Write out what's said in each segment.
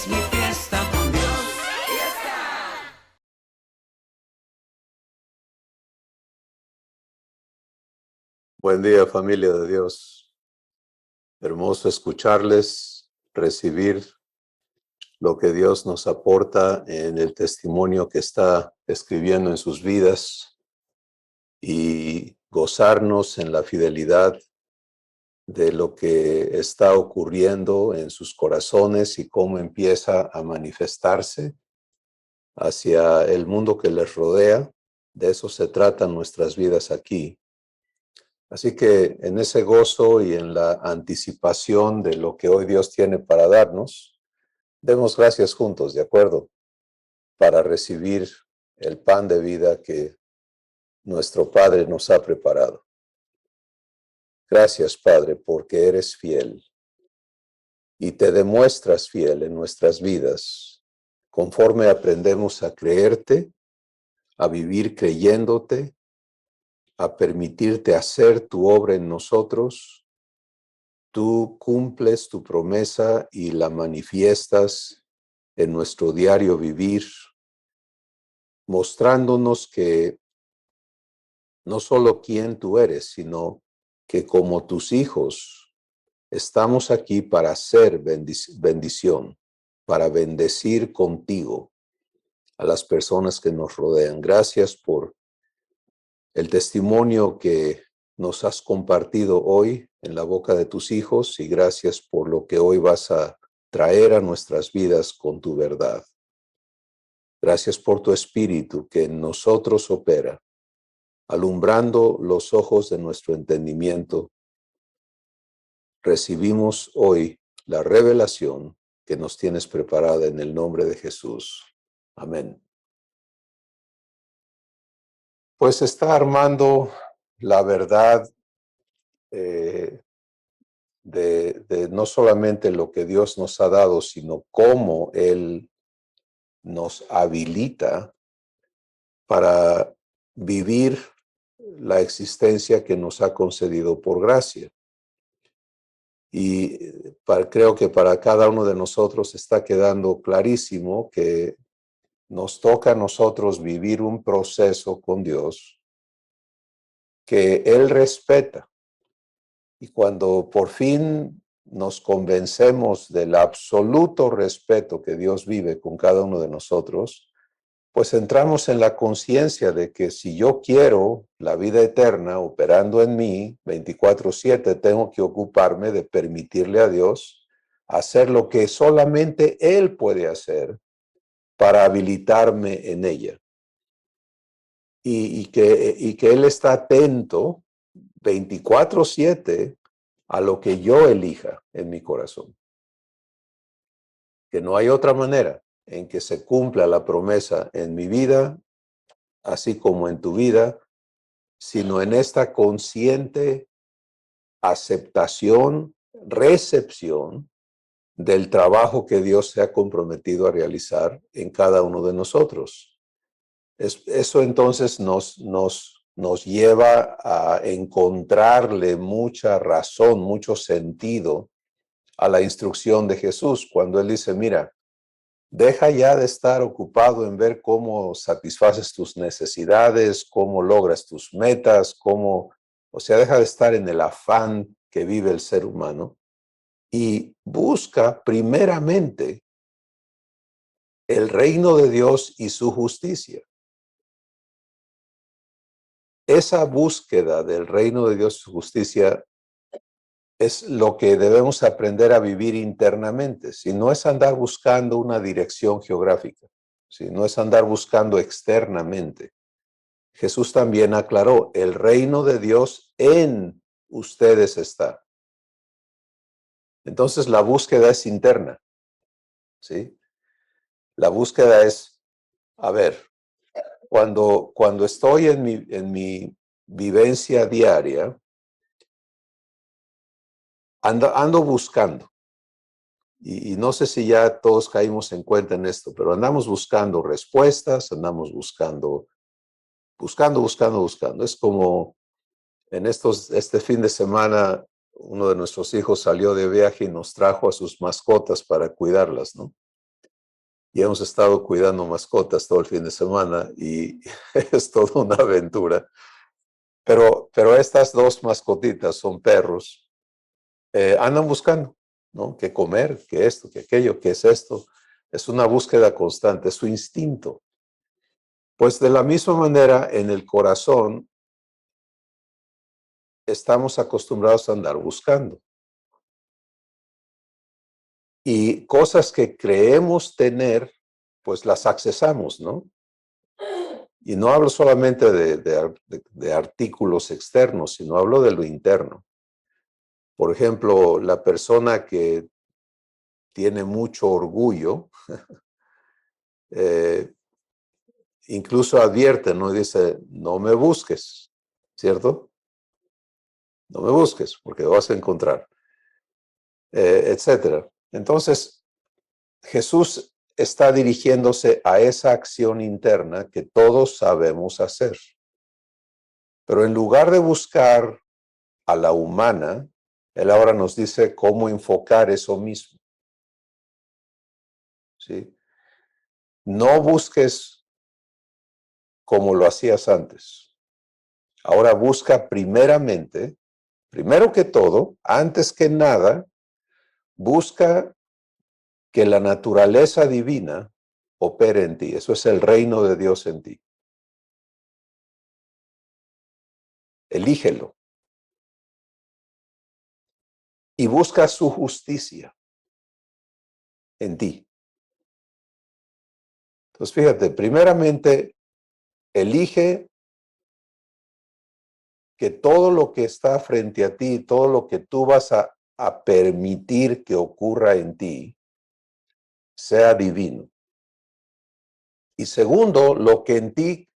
es mi fiesta con Dios. Buen día, familia de Dios. Hermoso escucharles, recibir lo que Dios nos aporta en el testimonio que está escribiendo en sus vidas y gozarnos en la fidelidad de lo que está ocurriendo en sus corazones y cómo empieza a manifestarse hacia el mundo que les rodea. De eso se tratan nuestras vidas aquí. Así que en ese gozo y en la anticipación de lo que hoy Dios tiene para darnos, demos gracias juntos, ¿de acuerdo? Para recibir el pan de vida que nuestro Padre nos ha preparado. Gracias, Padre, porque eres fiel y te demuestras fiel en nuestras vidas, conforme aprendemos a creerte, a vivir creyéndote, a permitirte hacer tu obra en nosotros. Tú cumples tu promesa y la manifiestas en nuestro diario vivir, mostrándonos que no solo quién tú eres, sino que como tus hijos estamos aquí para hacer bendición, para bendecir contigo a las personas que nos rodean. Gracias por el testimonio que nos has compartido hoy en la boca de tus hijos y gracias por lo que hoy vas a traer a nuestras vidas con tu verdad. Gracias por tu espíritu que en nosotros opera, alumbrando los ojos de nuestro entendimiento. Recibimos hoy la revelación que nos tienes preparada en el nombre de Jesús. Amén. Pues está armando la verdad de no solamente lo que Dios nos ha dado, sino cómo Él nos habilita para vivir la existencia que nos ha concedido por gracia. Y creo que para cada uno de nosotros está quedando clarísimo que nos toca a nosotros vivir un proceso con Dios que Él respeta. Y cuando por fin nos convencemos del absoluto respeto que Dios vive con cada uno de nosotros, pues entramos en la conciencia de que si yo quiero la vida eterna operando en mí 24/7, tengo que ocuparme de permitirle a Dios hacer lo que solamente Él puede hacer para habilitarme en ella. Y que Él está atento 24/7 a lo que yo elija en mi corazón. Que no hay otra manera en que se cumpla la promesa en mi vida, así como en tu vida, sino en esta consciente aceptación, recepción del trabajo que Dios se ha comprometido a realizar en cada uno de nosotros. Eso entonces nos lleva a encontrarle mucha razón, mucho sentido a la instrucción de Jesús cuando Él dice, mira, deja ya de estar ocupado en ver cómo satisfaces tus necesidades, cómo logras tus metas, deja de estar en el afán que vive el ser humano y busca primeramente el reino de Dios y su justicia. Esa búsqueda del reino de Dios y su justicia es lo que debemos aprender a vivir internamente. Si no es andar buscando una dirección geográfica, si no es andar buscando externamente. Jesús también aclaró, el reino de Dios en ustedes está. Entonces la búsqueda es interna, ¿sí? La búsqueda es, a ver, cuando estoy en mi vivencia diaria, ando buscando. Y no sé si ya todos caímos en cuenta en esto, pero andamos buscando respuestas, andamos buscando. Es como este fin de semana, uno de nuestros hijos salió de viaje y nos trajo a sus mascotas para cuidarlas, ¿no? Y hemos estado cuidando mascotas todo el fin de semana y es toda una aventura. Pero estas dos mascotitas son perros. Andan buscando, ¿no? ¿Qué comer? ¿Qué esto? ¿Qué aquello? ¿Qué es esto? Es una búsqueda constante, es su instinto. Pues de la misma manera, en el corazón estamos acostumbrados a andar buscando. Y cosas que creemos tener, pues las accesamos, ¿no? Y no hablo solamente de artículos externos, sino hablo de lo interno. Por ejemplo, la persona que tiene mucho orgullo, incluso advierte, ¿no? Dice, no me busques, ¿cierto? No me busques, porque vas a encontrar, etcétera. Entonces, Jesús está dirigiéndose a esa acción interna que todos sabemos hacer. Pero en lugar de buscar a la humana, él ahora nos dice cómo enfocar eso mismo. ¿Sí? No busques como lo hacías antes. Ahora busca primeramente, primero que todo, antes que nada, busca que la naturaleza divina opere en ti. Eso es el reino de Dios en ti. Elígelo. Y busca su justicia en ti. Entonces, fíjate, primeramente, elige que todo lo que está frente a ti, todo lo que tú vas a permitir que ocurra en ti, sea divino. Y segundo, lo que en ti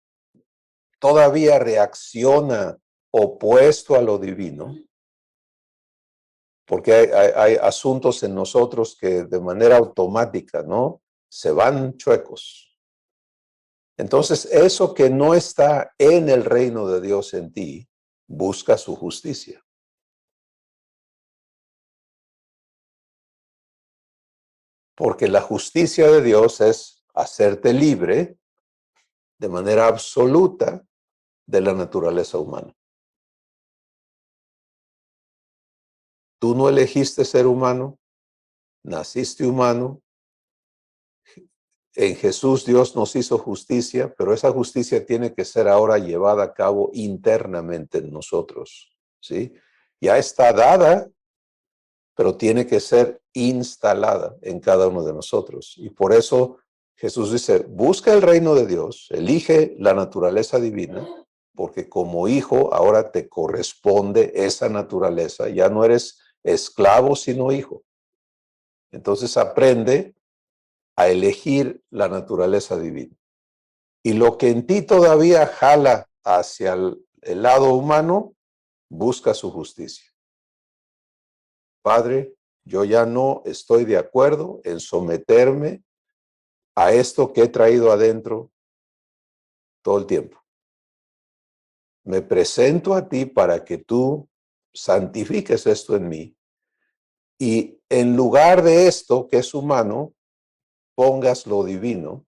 todavía reacciona opuesto a lo divino, porque hay asuntos en nosotros que de manera automática, ¿no? Se van chuecos. Entonces, eso que no está en el reino de Dios en ti, busca su justicia. Porque la justicia de Dios es hacerte libre de manera absoluta de la naturaleza humana. Tú no elegiste ser humano, naciste humano. En Jesús Dios nos hizo justicia, pero esa justicia tiene que ser ahora llevada a cabo internamente en nosotros, ¿sí? Ya está dada, pero tiene que ser instalada en cada uno de nosotros. Y por eso Jesús dice, busca el reino de Dios, elige la naturaleza divina, porque como hijo ahora te corresponde esa naturaleza, ya no eres esclavo sino hijo. Entonces aprende a elegir la naturaleza divina. Y lo que en ti todavía jala hacia el lado humano, busca su justicia. Padre, yo ya no estoy de acuerdo en someterme a esto que he traído adentro todo el tiempo. Me presento a ti para que tú santifiques esto en mí y en lugar de esto que es humano, pongas lo divino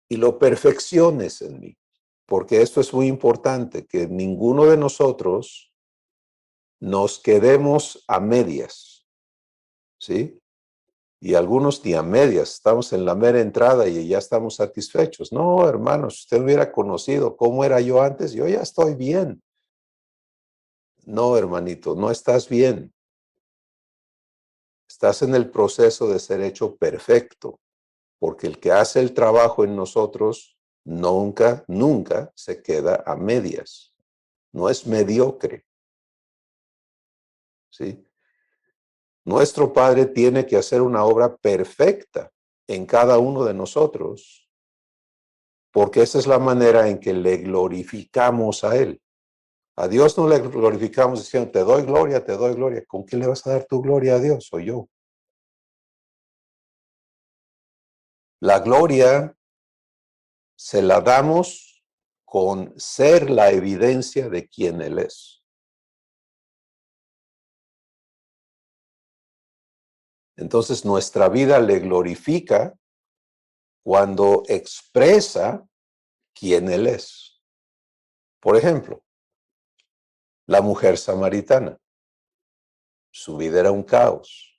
y lo perfecciones en mí. Porque esto es muy importante, que ninguno de nosotros nos quedemos a medias, ¿sí? Y algunos ni a medias, estamos en la mera entrada y ya estamos satisfechos. No, hermanos, si usted hubiera conocido cómo era yo antes, yo ya estoy bien. No, hermanito, no estás bien. Estás en el proceso de ser hecho perfecto, porque el que hace el trabajo en nosotros nunca, nunca se queda a medias. No es mediocre, ¿sí? Nuestro Padre tiene que hacer una obra perfecta en cada uno de nosotros, porque esa es la manera en que le glorificamos a Él. A Dios no le glorificamos diciendo, te doy gloria, te doy gloria. ¿Con qué le vas a dar tu gloria a Dios? Soy yo. La gloria se la damos con ser la evidencia de quién Él es. Entonces nuestra vida le glorifica cuando expresa quién Él es. Por ejemplo, la mujer samaritana. Su vida era un caos,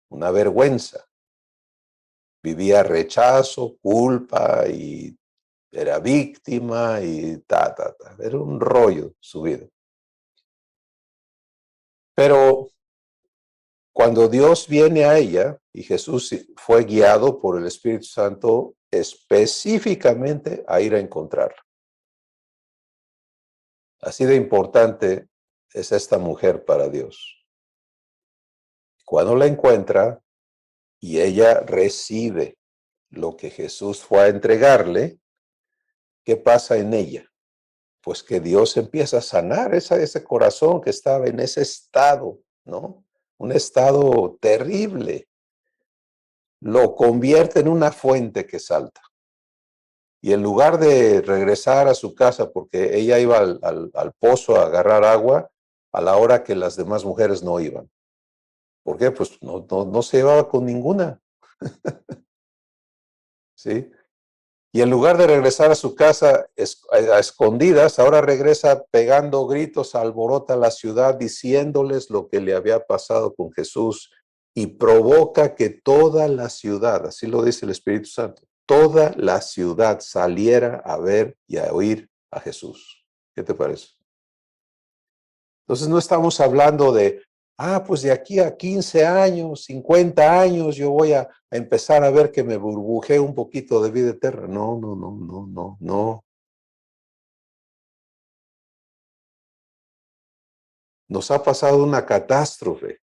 una vergüenza. Vivía rechazo, culpa y era víctima y ta. Era un rollo su vida. Pero cuando Dios viene a ella y Jesús fue guiado por el Espíritu Santo específicamente a ir a encontrarla. Así de importante es esta mujer para Dios. Cuando la encuentra y ella recibe lo que Jesús fue a entregarle, ¿qué pasa en ella? Pues que Dios empieza a sanar ese corazón que estaba en ese estado, ¿no? Un estado terrible. Lo convierte en una fuente que salta. Y en lugar de regresar a su casa, porque ella iba al pozo a agarrar agua, a la hora que las demás mujeres no iban. ¿Por qué? Pues no se llevaba con ninguna. ¿Sí? Y en lugar de regresar a su casa a escondidas, ahora regresa pegando gritos, alborota la ciudad, diciéndoles lo que le había pasado con Jesús y provoca que toda la ciudad, así lo dice el Espíritu Santo, toda la ciudad saliera a ver y a oír a Jesús. ¿Qué te parece? Entonces no estamos hablando de, pues de aquí a 15 años, 50 años, yo voy a empezar a ver que me burbujee un poquito de vida eterna. No. Nos ha pasado una catástrofe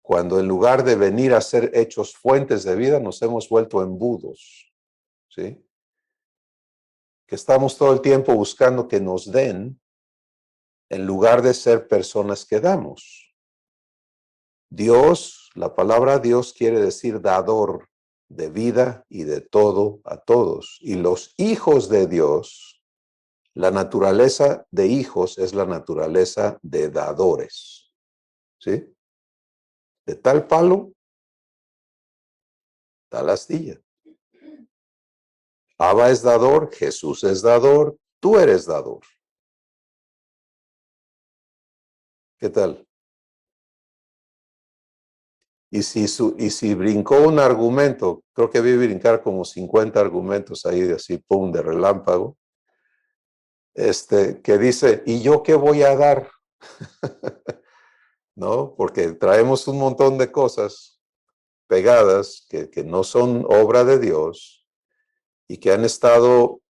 cuando en lugar de venir a ser hechos fuentes de vida, nos hemos vuelto embudos, ¿sí? Que estamos todo el tiempo buscando que nos den en lugar de ser personas que damos. Dios, la palabra Dios quiere decir dador de vida y de todo a todos. Y los hijos de Dios, la naturaleza de hijos es la naturaleza de dadores. ¿Sí? De tal palo, tal astilla. Abba es dador, Jesús es dador, tú eres dador. ¿Qué tal? Y si brincó un argumento, creo que vi brincar como 50 argumentos ahí, de así, pum, de relámpago, que dice, ¿y yo qué voy a dar? ¿No? Porque traemos un montón de cosas pegadas que no son obra de Dios y que han estado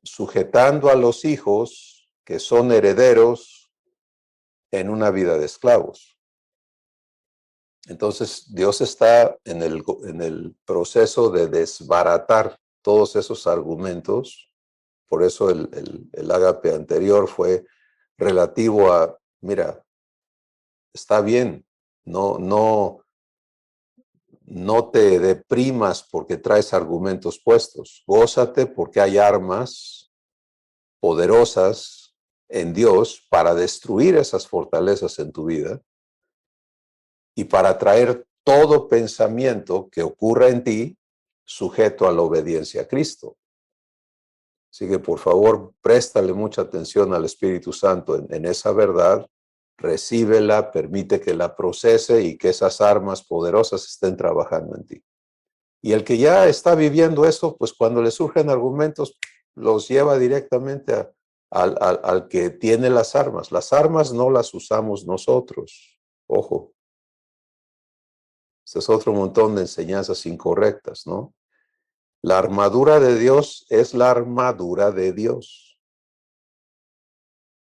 sujetando a los hijos que son herederos en una vida de esclavos. Entonces, Dios está en el proceso de desbaratar todos esos argumentos. Por eso el ágape anterior fue relativo a, mira, está bien, no te deprimas porque traes argumentos puestos. Gózate porque hay armas poderosas en Dios para destruir esas fortalezas en tu vida y para traer todo pensamiento que ocurra en ti sujeto a la obediencia a Cristo. Así que por favor, préstale mucha atención al Espíritu Santo en esa verdad, recíbela, permite que la procese y que esas armas poderosas estén trabajando en ti. Y el que ya está viviendo eso, pues cuando le surgen argumentos, los lleva directamente al que tiene las armas. Las armas no las usamos nosotros. Ojo. Este es otro montón de enseñanzas incorrectas, ¿no? La armadura de Dios es la armadura de Dios.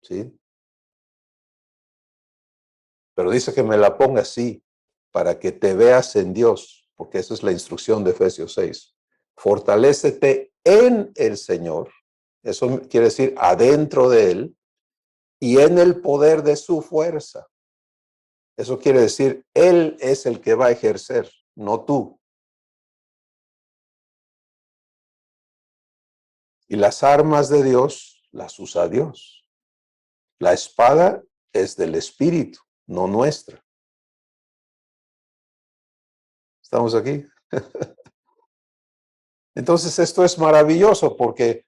¿Sí? Pero dice que me la ponga así, para que te veas en Dios, porque esa es la instrucción de Efesios 6. Fortalécete en el Señor. Eso quiere decir adentro de Él y en el poder de su fuerza. Eso quiere decir, Él es el que va a ejercer, no tú. Y las armas de Dios las usa Dios. La espada es del Espíritu, no nuestra. ¿Estamos aquí? Entonces esto es maravilloso porque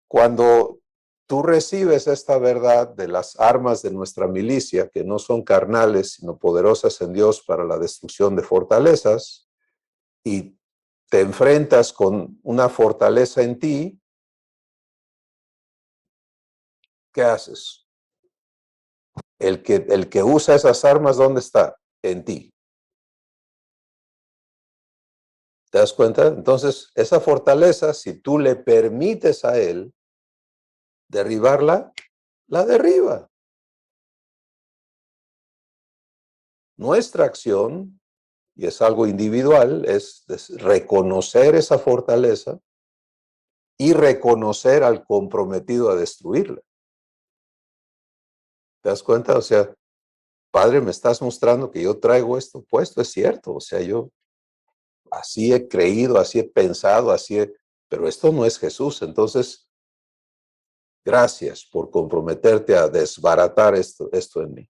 cuando tú recibes esta verdad de las armas de nuestra milicia, que no son carnales, sino poderosas en Dios para la destrucción de fortalezas, y te enfrentas con una fortaleza en ti, ¿qué haces? El que usa esas armas, ¿dónde está? En ti. ¿Te das cuenta? Entonces, esa fortaleza, si tú le permites a él derribarla, la derriba. Nuestra acción, y es algo individual, es reconocer esa fortaleza y reconocer al comprometido a destruirla. ¿Te das cuenta? O sea, Padre, me estás mostrando que yo traigo esto puesto, es cierto. O sea, yo así he creído, así he pensado, pero esto no es Jesús. Entonces, gracias por comprometerte a desbaratar esto en mí.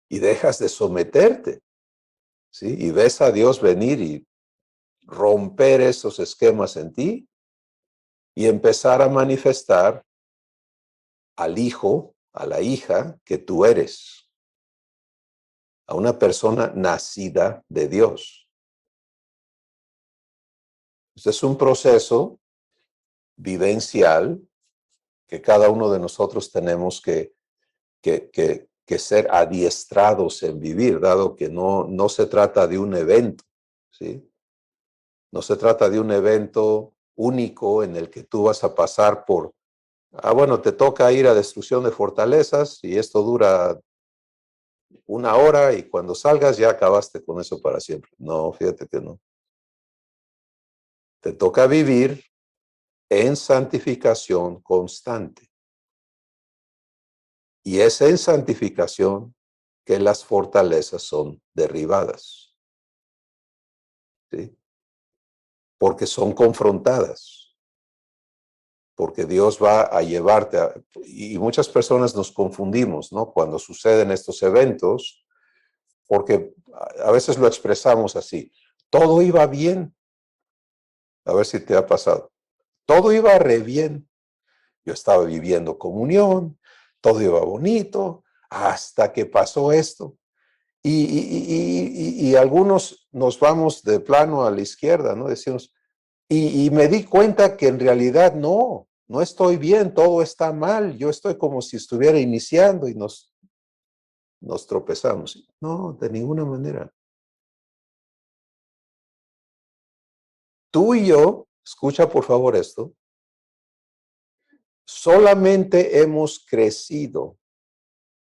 Y dejas de someterte, ¿sí? Y ves a Dios venir y romper esos esquemas en ti y empezar a manifestar al hijo, a la hija que tú eres, a una persona nacida de Dios. Este es un proceso vivencial que cada uno de nosotros tenemos que ser adiestrados en vivir, dado que no se trata de un evento, ¿sí? No se trata de un evento único en el que tú vas a pasar por, bueno, te toca ir a destrucción de fortalezas y esto dura 1 hora y cuando salgas ya acabaste con eso para siempre. No, fíjate que no. Te toca vivir en santificación constante. Y es en santificación que las fortalezas son derribadas, ¿sí? Porque son confrontadas, porque Dios va a llevarte y muchas personas nos confundimos, ¿no? Cuando suceden estos eventos, porque a veces lo expresamos así, todo iba bien, a ver si te ha pasado, todo iba re bien, yo estaba viviendo comunión, todo iba bonito, hasta que pasó esto. Y algunos nos vamos de plano a la izquierda, ¿no? Decimos, y me di cuenta que en realidad no estoy bien, todo está mal, yo estoy como si estuviera iniciando y nos tropezamos. No, de ninguna manera. Tú y yo, escucha por favor esto, solamente hemos crecido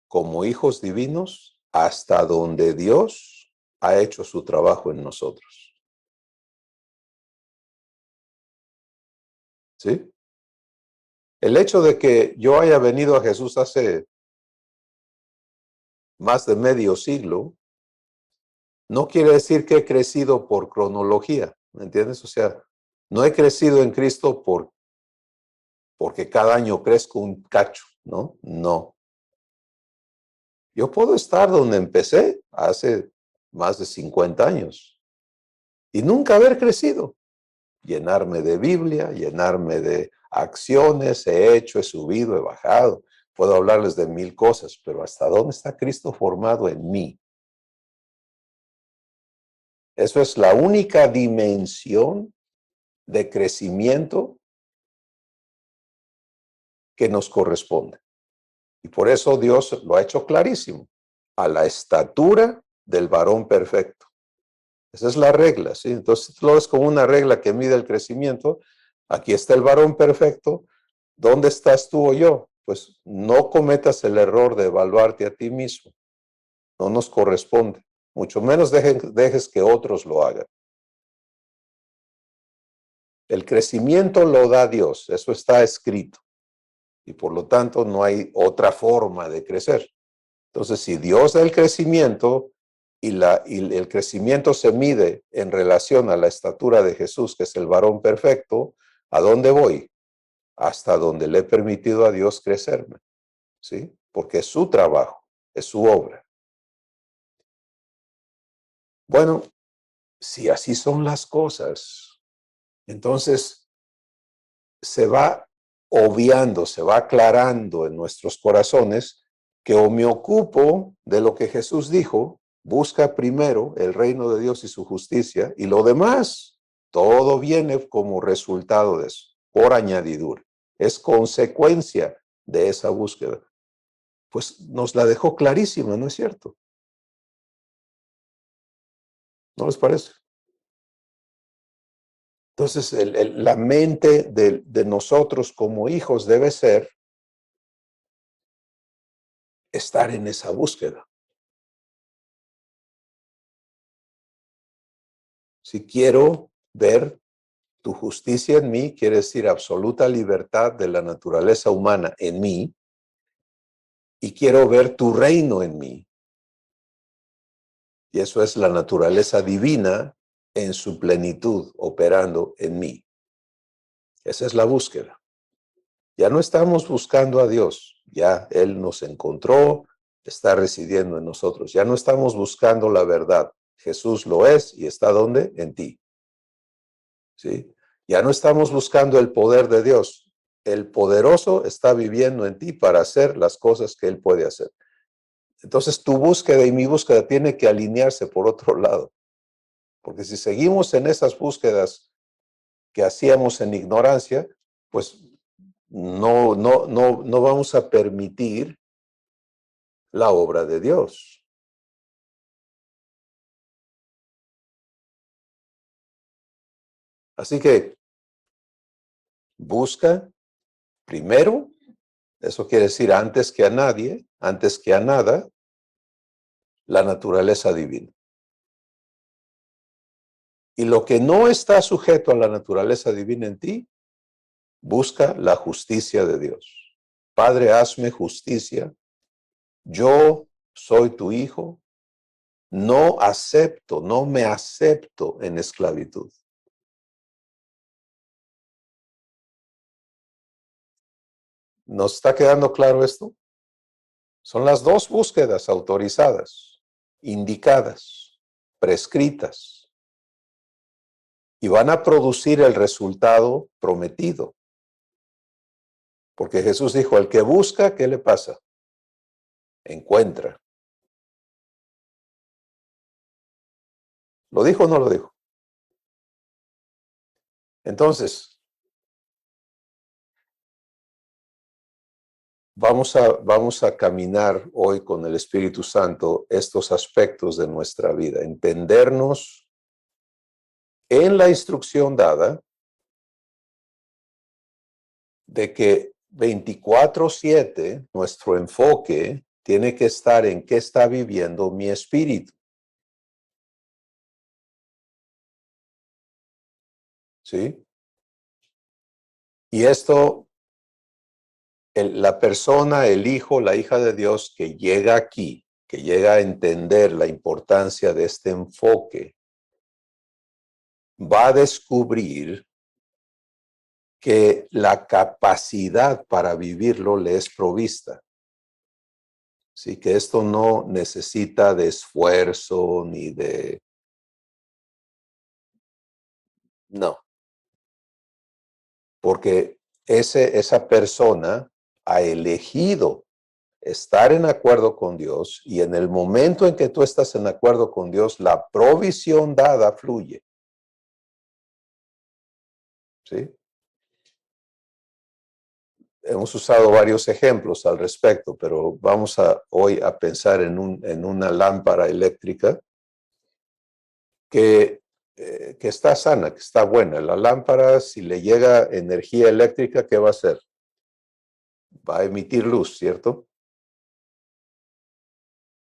como hijos divinos hasta donde Dios ha hecho su trabajo en nosotros. ¿Sí? El hecho de que yo haya venido a Jesús hace más de medio siglo, no quiere decir que he crecido por cronología, ¿me entiendes? O sea, no he crecido en Cristo porque cada año crezco un cacho, ¿no? No. Yo puedo estar donde empecé hace más de 50 años y nunca haber crecido. Llenarme de Biblia, llenarme de acciones, he hecho, he subido, he bajado. Puedo hablarles de 1000 cosas, pero ¿hasta dónde está Cristo formado en mí? Eso es la única dimensión de crecimiento que nos corresponde. Y por eso Dios lo ha hecho clarísimo. A la estatura del varón perfecto. Esa es la regla, ¿sí? Entonces lo ves como una regla que mide el crecimiento. Aquí está el varón perfecto. ¿Dónde estás tú o yo? Pues no cometas el error de evaluarte a ti mismo. No nos corresponde. Mucho menos dejes que otros lo hagan. El crecimiento lo da Dios. Eso está escrito. Y por lo tanto no hay otra forma de crecer. Entonces, si Dios da el crecimiento y el crecimiento se mide en relación a la estatura de Jesús, que es el varón perfecto, ¿a dónde voy? Hasta donde le he permitido a Dios crecerme, ¿sí? Porque es su trabajo, es su obra. Bueno, si así son las cosas, entonces se va obviando, se va aclarando en nuestros corazones que o me ocupo de lo que Jesús dijo, busca primero el reino de Dios y su justicia, y lo demás, todo viene como resultado de eso, por añadidura. Es consecuencia de esa búsqueda. Pues nos la dejó clarísima, ¿no es cierto? ¿No les parece? Entonces, la mente de nosotros como hijos debe ser estar en esa búsqueda. Si quiero ver tu justicia en mí, quiere decir absoluta libertad de la naturaleza humana en mí, y quiero ver tu reino en mí. Y eso es la naturaleza divina en su plenitud operando en mí. Esa es la búsqueda. Ya no estamos buscando a Dios, ya Él nos encontró, está residiendo en nosotros. Ya no estamos buscando la verdad. Jesús lo es y está ¿dónde? En ti. ¿Sí? Ya no estamos buscando el poder de Dios. El poderoso está viviendo en ti para hacer las cosas que Él puede hacer. Entonces tu búsqueda y mi búsqueda tiene que alinearse por otro lado. Porque si seguimos en esas búsquedas que hacíamos en ignorancia, pues no vamos a permitir la obra de Dios. Así que busca primero, eso quiere decir antes que a nadie, antes que a nada, la naturaleza divina. Y lo que no está sujeto a la naturaleza divina en ti, busca la justicia de Dios. Padre, hazme justicia. Yo soy tu hijo. No acepto, no me acepto en esclavitud. ¿Nos está quedando claro esto? Son las dos búsquedas autorizadas, indicadas, prescritas, y van a producir el resultado prometido. Porque Jesús dijo, el que busca, ¿qué le pasa? Encuentra. ¿Lo dijo o no lo dijo? Entonces, vamos a caminar hoy con el Espíritu Santo estos aspectos de nuestra vida, entendernos en la instrucción dada de que 24/7 nuestro enfoque tiene que estar en qué está viviendo mi espíritu. ¿Sí? Y esto, la persona, el hijo, la hija de Dios que llega aquí, que llega a entender la importancia de este enfoque, va a descubrir que la capacidad para vivirlo le es provista. Sí, que esto no necesita de esfuerzo ni de... No, porque esa persona ha elegido estar en acuerdo con Dios, y en el momento en que tú estás en acuerdo con Dios, la provisión dada fluye. ¿Sí? Hemos usado varios ejemplos al respecto, pero vamos hoy a pensar en una lámpara eléctrica que está sana, que está buena. La lámpara, si le llega energía eléctrica, ¿qué va a hacer? Va a emitir luz, ¿cierto?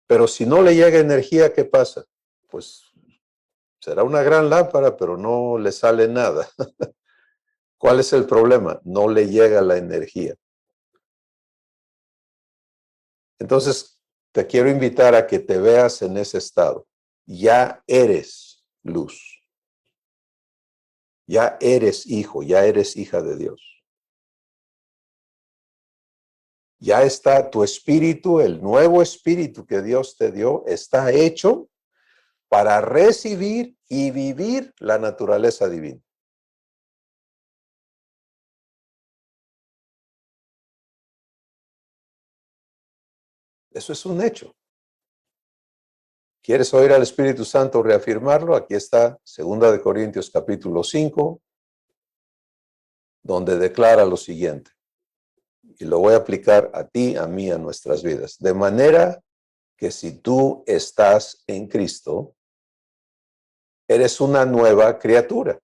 Pero si no le llega energía, ¿qué pasa? Pues será una gran lámpara, pero no le sale nada. ¿Cuál es el problema? No le llega la energía. Entonces, te quiero invitar a que te veas en ese estado. Ya eres luz. Ya eres hijo, ya eres hija de Dios. Ya está tu espíritu, el nuevo espíritu que Dios te dio, está hecho para recibir y vivir la naturaleza divina. Eso es un hecho. ¿Quieres oír al Espíritu Santo reafirmarlo? Aquí está 2 Corintios capítulo 5, donde declara lo siguiente. Y lo voy a aplicar a ti, a mí, a nuestras vidas. De manera que si tú estás en Cristo, eres una nueva criatura.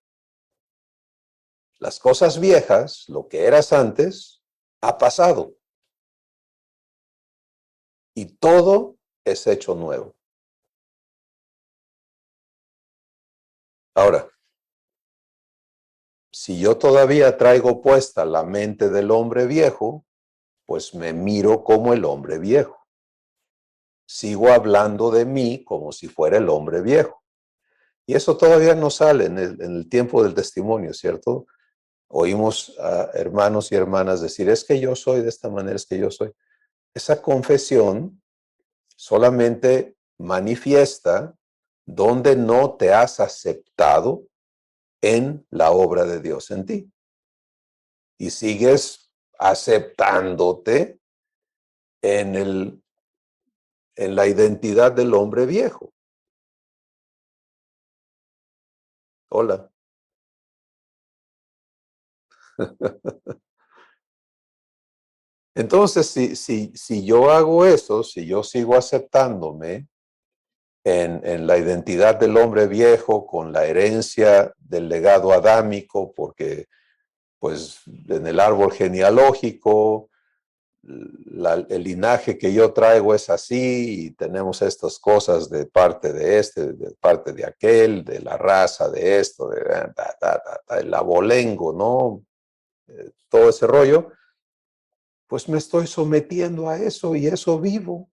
Las cosas viejas, lo que eras antes, ha pasado. Y todo es hecho nuevo. Ahora, si yo todavía traigo puesta la mente del hombre viejo, pues me miro como el hombre viejo. Sigo hablando de mí como si fuera el hombre viejo. Y eso todavía no sale en el tiempo del testimonio, ¿cierto? Oímos a hermanos y hermanas decir, es que yo soy de esta manera, es que yo soy. Esa confesión solamente manifiesta donde no te has aceptado en la obra de Dios en ti. Y sigues aceptándote en la identidad del hombre viejo. Hola. Entonces, si yo hago eso, si yo sigo aceptándome en la identidad del hombre viejo, con la herencia del legado adámico, porque pues en el árbol genealógico, el linaje que yo traigo es así, y tenemos estas cosas de parte de este, de parte de aquel, de la raza de esto, de el abolengo, ¿no? Todo ese rollo, pues me estoy sometiendo a eso y eso vivo.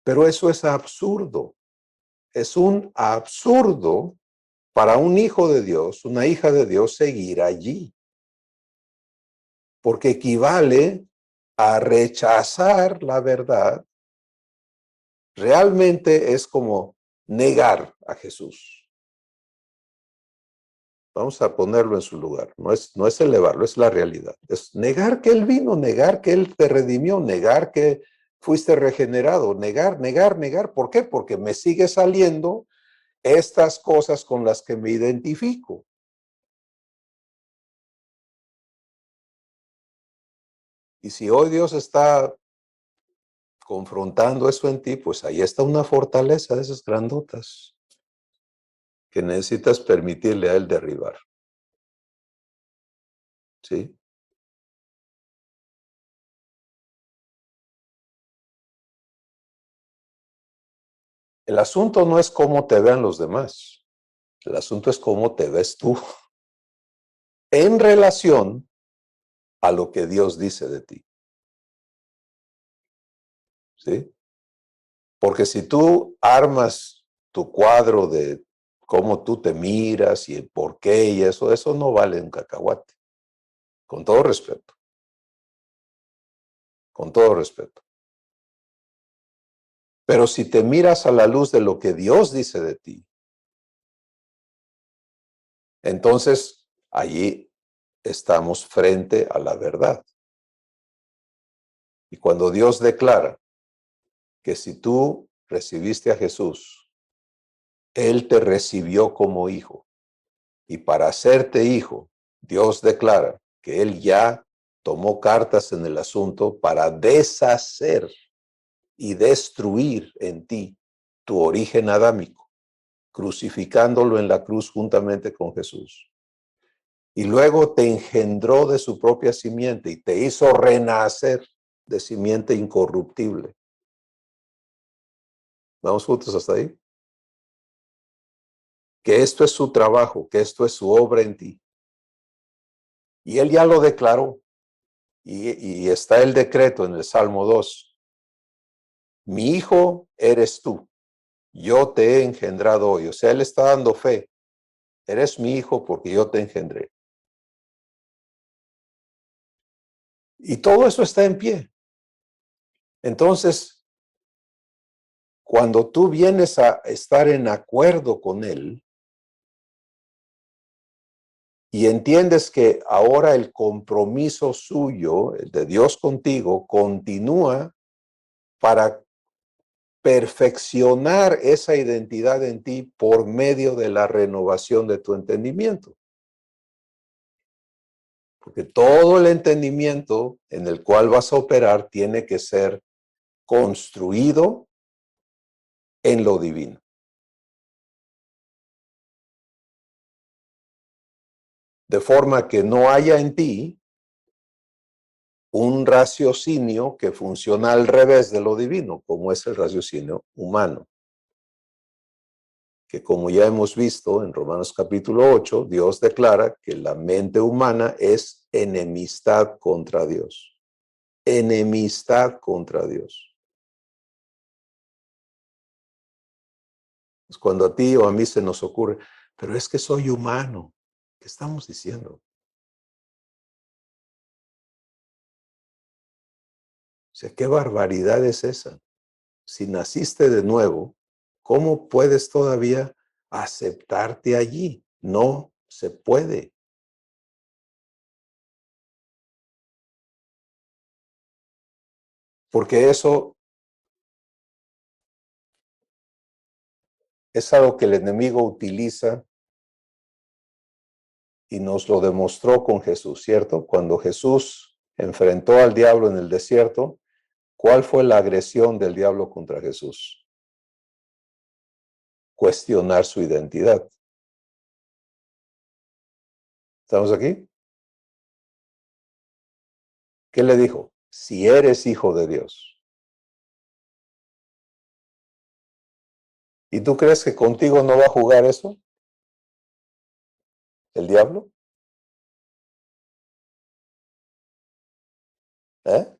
Pero eso es absurdo. Es un absurdo para un hijo de Dios, una hija de Dios, seguir allí. Porque equivale a rechazar la verdad. Realmente es como negar a Jesús. Vamos a ponerlo en su lugar. No es elevarlo, es la realidad. Es negar que Él vino, negar que Él te redimió, negar que fuiste regenerado, negar, negar, negar. ¿Por qué? Porque me sigue saliendo estas cosas con las que me identifico. Y si hoy Dios está confrontando eso en ti, pues ahí está una fortaleza de esas grandotas que necesitas permitirle a Él derribar. ¿Sí? El asunto no es cómo te vean los demás. El asunto es cómo te ves tú en relación a lo que Dios dice de ti. ¿Sí? Porque si tú armas tu cuadro de cómo tú te miras y el por qué y eso no vale un cacahuate. Con todo respeto. Con todo respeto. Pero si te miras a la luz de lo que Dios dice de ti, entonces allí estamos frente a la verdad. Y cuando Dios declara que si tú recibiste a Jesús, Él te recibió como hijo. Y para hacerte hijo, Dios declara que Él ya tomó cartas en el asunto para deshacer y destruir en ti tu origen adámico, crucificándolo en la cruz juntamente con Jesús. Y luego te engendró de su propia simiente y te hizo renacer de simiente incorruptible. ¿Vamos juntos hasta ahí? Que esto es su trabajo, que esto es su obra en ti. Y Él ya lo declaró. Y está el decreto en el Salmo 2. Mi hijo eres tú. Yo te he engendrado hoy. O sea, Él está dando fe. Eres mi hijo porque yo te engendré. Y todo eso está en pie. Entonces, cuando tú vienes a estar en acuerdo con Él y entiendes que ahora el compromiso suyo, el de Dios contigo, continúa para perfeccionar esa identidad en ti por medio de la renovación de tu entendimiento. Porque todo el entendimiento en el cual vas a operar tiene que ser construido en lo divino. De forma que no haya en ti un raciocinio que funciona al revés de lo divino, como es el raciocinio humano. Que como ya hemos visto en Romanos capítulo 8, Dios declara que la mente humana es enemistad contra Dios. Enemistad contra Dios. Es cuando a ti o a mí se nos ocurre, pero es que soy humano. ¿Qué estamos diciendo? O sea, ¿qué barbaridad es esa? Si naciste de nuevo, ¿cómo puedes todavía aceptarte allí? No se puede. Porque eso es algo que el enemigo utiliza y nos lo demostró con Jesús, ¿cierto? Cuando Jesús enfrentó al diablo en el desierto, ¿cuál fue la agresión del diablo contra Jesús? Cuestionar su identidad. ¿Estamos aquí? ¿Qué le dijo? Si eres hijo de Dios. ¿Y tú crees que contigo no va a jugar eso? ¿El diablo? ¿Eh?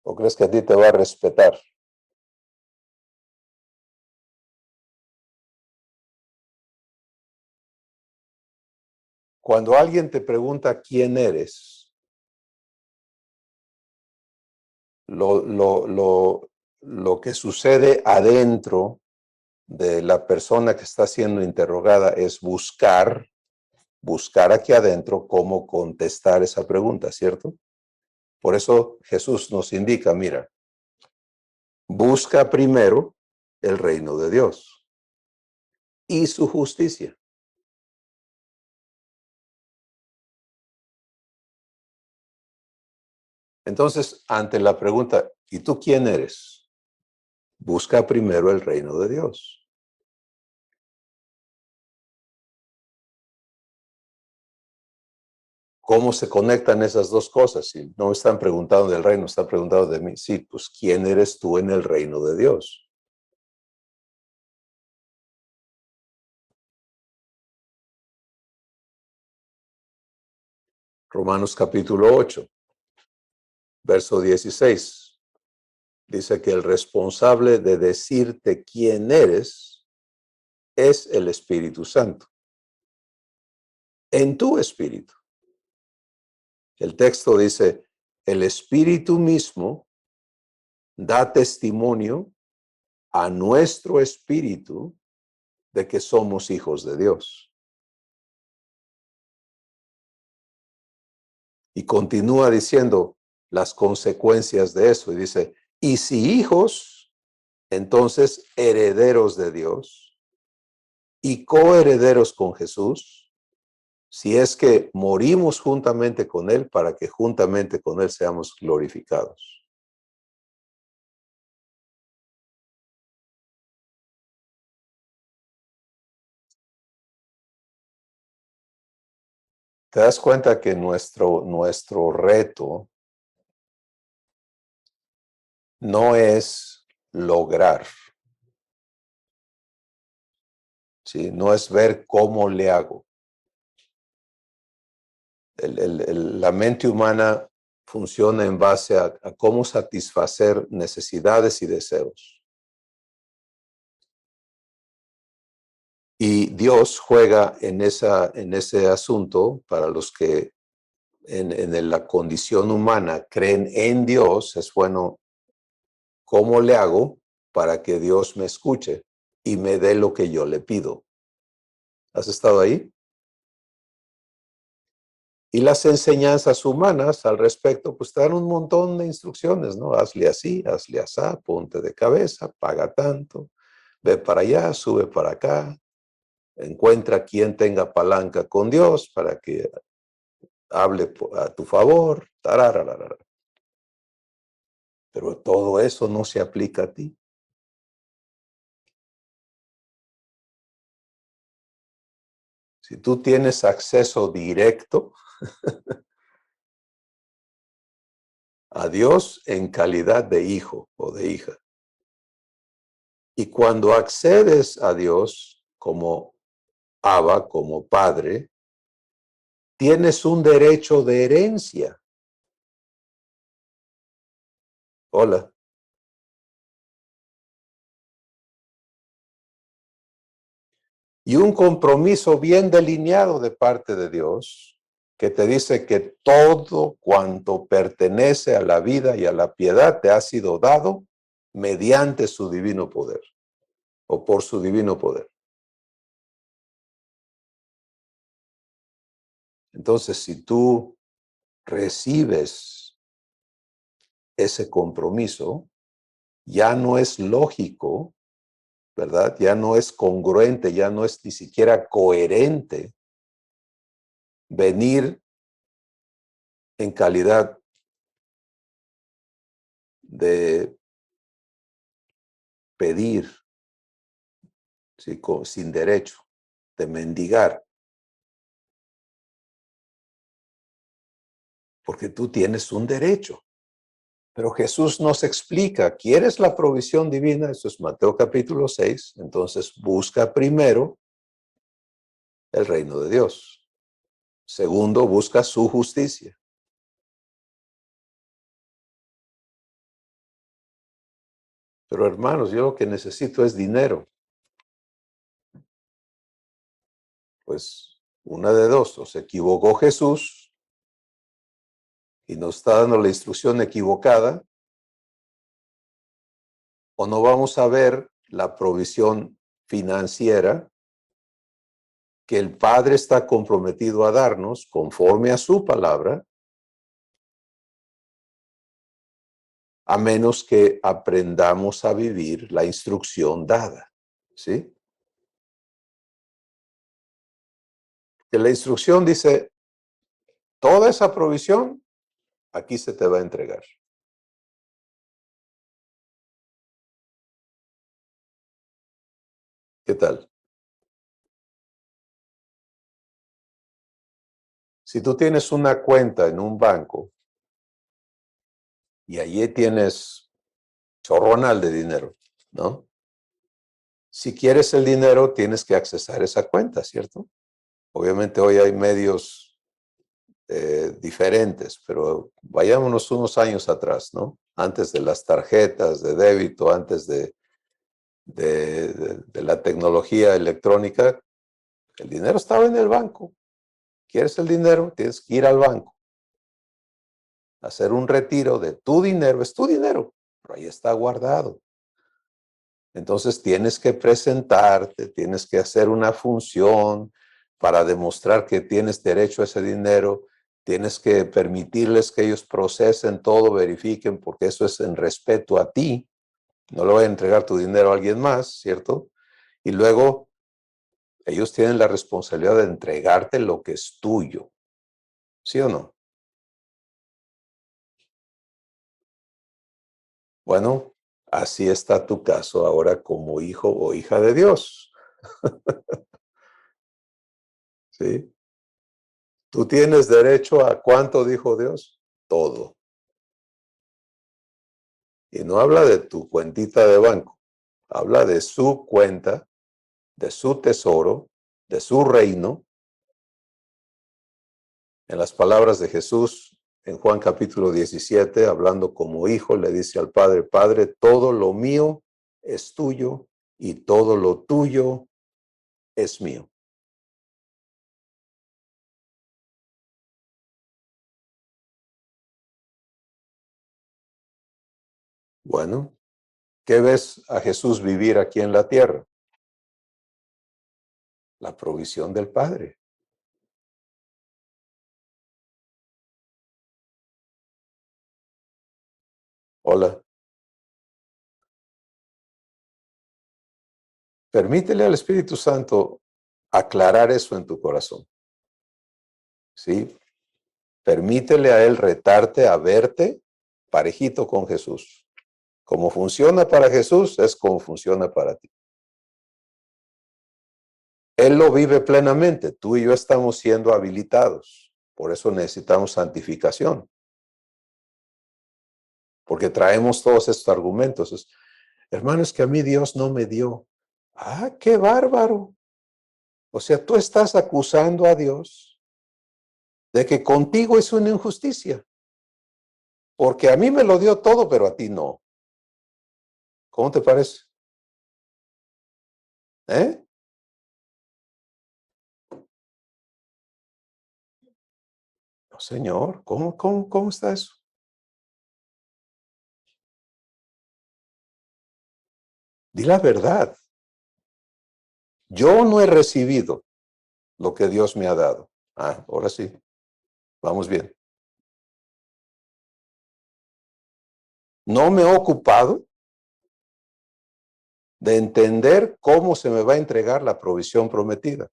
¿O crees que a ti te va a respetar? Cuando alguien te pregunta quién eres, lo que sucede adentro de la persona que está siendo interrogada es buscar aquí adentro cómo contestar esa pregunta, ¿cierto? Por eso Jesús nos indica, mira, busca primero el reino de Dios y su justicia. Entonces, ante la pregunta, ¿y tú quién eres? Busca primero el reino de Dios. ¿Cómo se conectan esas dos cosas? Si no me están preguntando del reino, están preguntando de mí. Sí, pues ¿quién eres tú en el reino de Dios? Romanos capítulo 8, verso 16. Dice que el responsable de decirte quién eres es el Espíritu Santo. En tu espíritu. El texto dice, el Espíritu mismo da testimonio a nuestro espíritu de que somos hijos de Dios. Y continúa diciendo las consecuencias de eso. Y dice, y si hijos, entonces herederos de Dios y coherederos con Jesús, si es que morimos juntamente con Él para que juntamente con Él seamos glorificados. ¿Te das cuenta que nuestro reto no es lograr, ¿sí? No es ver cómo le hago? La mente humana funciona en base a cómo satisfacer necesidades y deseos. Y Dios juega en ese asunto para los que en la condición humana creen en Dios. Es bueno, ¿cómo le hago para que Dios me escuche y me dé lo que yo le pido. ¿Has estado ahí? Y las enseñanzas humanas al respecto, pues te dan un montón de instrucciones, ¿no? Hazle así, hazle asá, ponte de cabeza, paga tanto, ve para allá, sube para acá, encuentra quien tenga palanca con Dios para que hable a tu favor, tarararara. Pero todo eso no se aplica a ti. Si tú tienes acceso directo a Dios en calidad de hijo o de hija, y cuando accedes a Dios como Abba, como padre, tienes un derecho de herencia. Hola. Y un compromiso bien delineado de parte de Dios que te dice que todo cuanto pertenece a la vida y a la piedad te ha sido dado mediante su divino poder o por su divino poder. Entonces, si tú recibes ese compromiso, ya no es lógico, ¿verdad? Ya no es congruente, ya no es ni siquiera coherente venir en calidad de pedir, ¿sí? Sin derecho, de mendigar, porque tú tienes un derecho. Pero Jesús nos explica, ¿quieres la provisión divina? Eso es Mateo capítulo 6. Entonces busca primero el reino de Dios. Segundo, busca su justicia. Pero hermanos, yo lo que necesito es dinero. Pues una de dos, o se equivocó Jesús y nos está dando la instrucción equivocada, o no vamos a ver la provisión financiera que el Padre está comprometido a darnos conforme a su palabra, a menos que aprendamos a vivir la instrucción dada, ¿sí? Que la instrucción dice, toda esa provisión aquí se te va a entregar. ¿Qué tal? Si tú tienes una cuenta en un banco y allí tienes chorronal de dinero, ¿no? Si quieres el dinero, tienes que accesar esa cuenta, ¿cierto? Obviamente hoy hay medios diferentes, pero vayámonos unos años atrás, ¿no? Antes de las tarjetas de débito, antes de la tecnología electrónica, el dinero estaba en el banco. ¿Quieres el dinero? Tienes que ir al banco, hacer un retiro de tu dinero, es tu dinero, pero ahí está guardado. Entonces tienes que presentarte, tienes que hacer una función para demostrar que tienes derecho a ese dinero, tienes que permitirles que ellos procesen todo, verifiquen, porque eso es en respeto a ti. No le voy a entregar tu dinero a alguien más, ¿cierto? Y luego ellos tienen la responsabilidad de entregarte lo que es tuyo, ¿sí o no? Bueno, así está tu caso ahora como hijo o hija de Dios, ¿sí? Tú tienes derecho a ¿cuánto dijo Dios? Todo. Y no habla de tu cuentita de banco, habla de su cuenta, de su tesoro, de su reino. En las palabras de Jesús en Juan capítulo 17, hablando como hijo, le dice al Padre, Padre, todo lo mío es tuyo y todo lo tuyo es mío. Bueno, ¿Qué ves a Jesús vivir aquí en la tierra? La provisión del Padre. Hola. Permítele al Espíritu Santo aclarar eso en tu corazón. ¿Sí? Permítele a Él retarte a verte parejito con Jesús. Como funciona para Jesús, es como funciona para ti. Él lo vive plenamente. Tú y yo estamos siendo habilitados. Por eso necesitamos santificación. Porque traemos todos estos argumentos. Hermano, es que a mí Dios no me dio. Ah, qué bárbaro. O sea, tú estás acusando a Dios de que contigo es una injusticia. Porque a mí me lo dio todo, pero a ti no. ¿Cómo te parece? ¿Eh? No, señor. ¿Cómo está eso? Di la verdad. Yo no he recibido lo que Dios me ha dado. Ah, ahora sí. Vamos bien. No me he ocupado de entender cómo se me va a entregar la provisión prometida.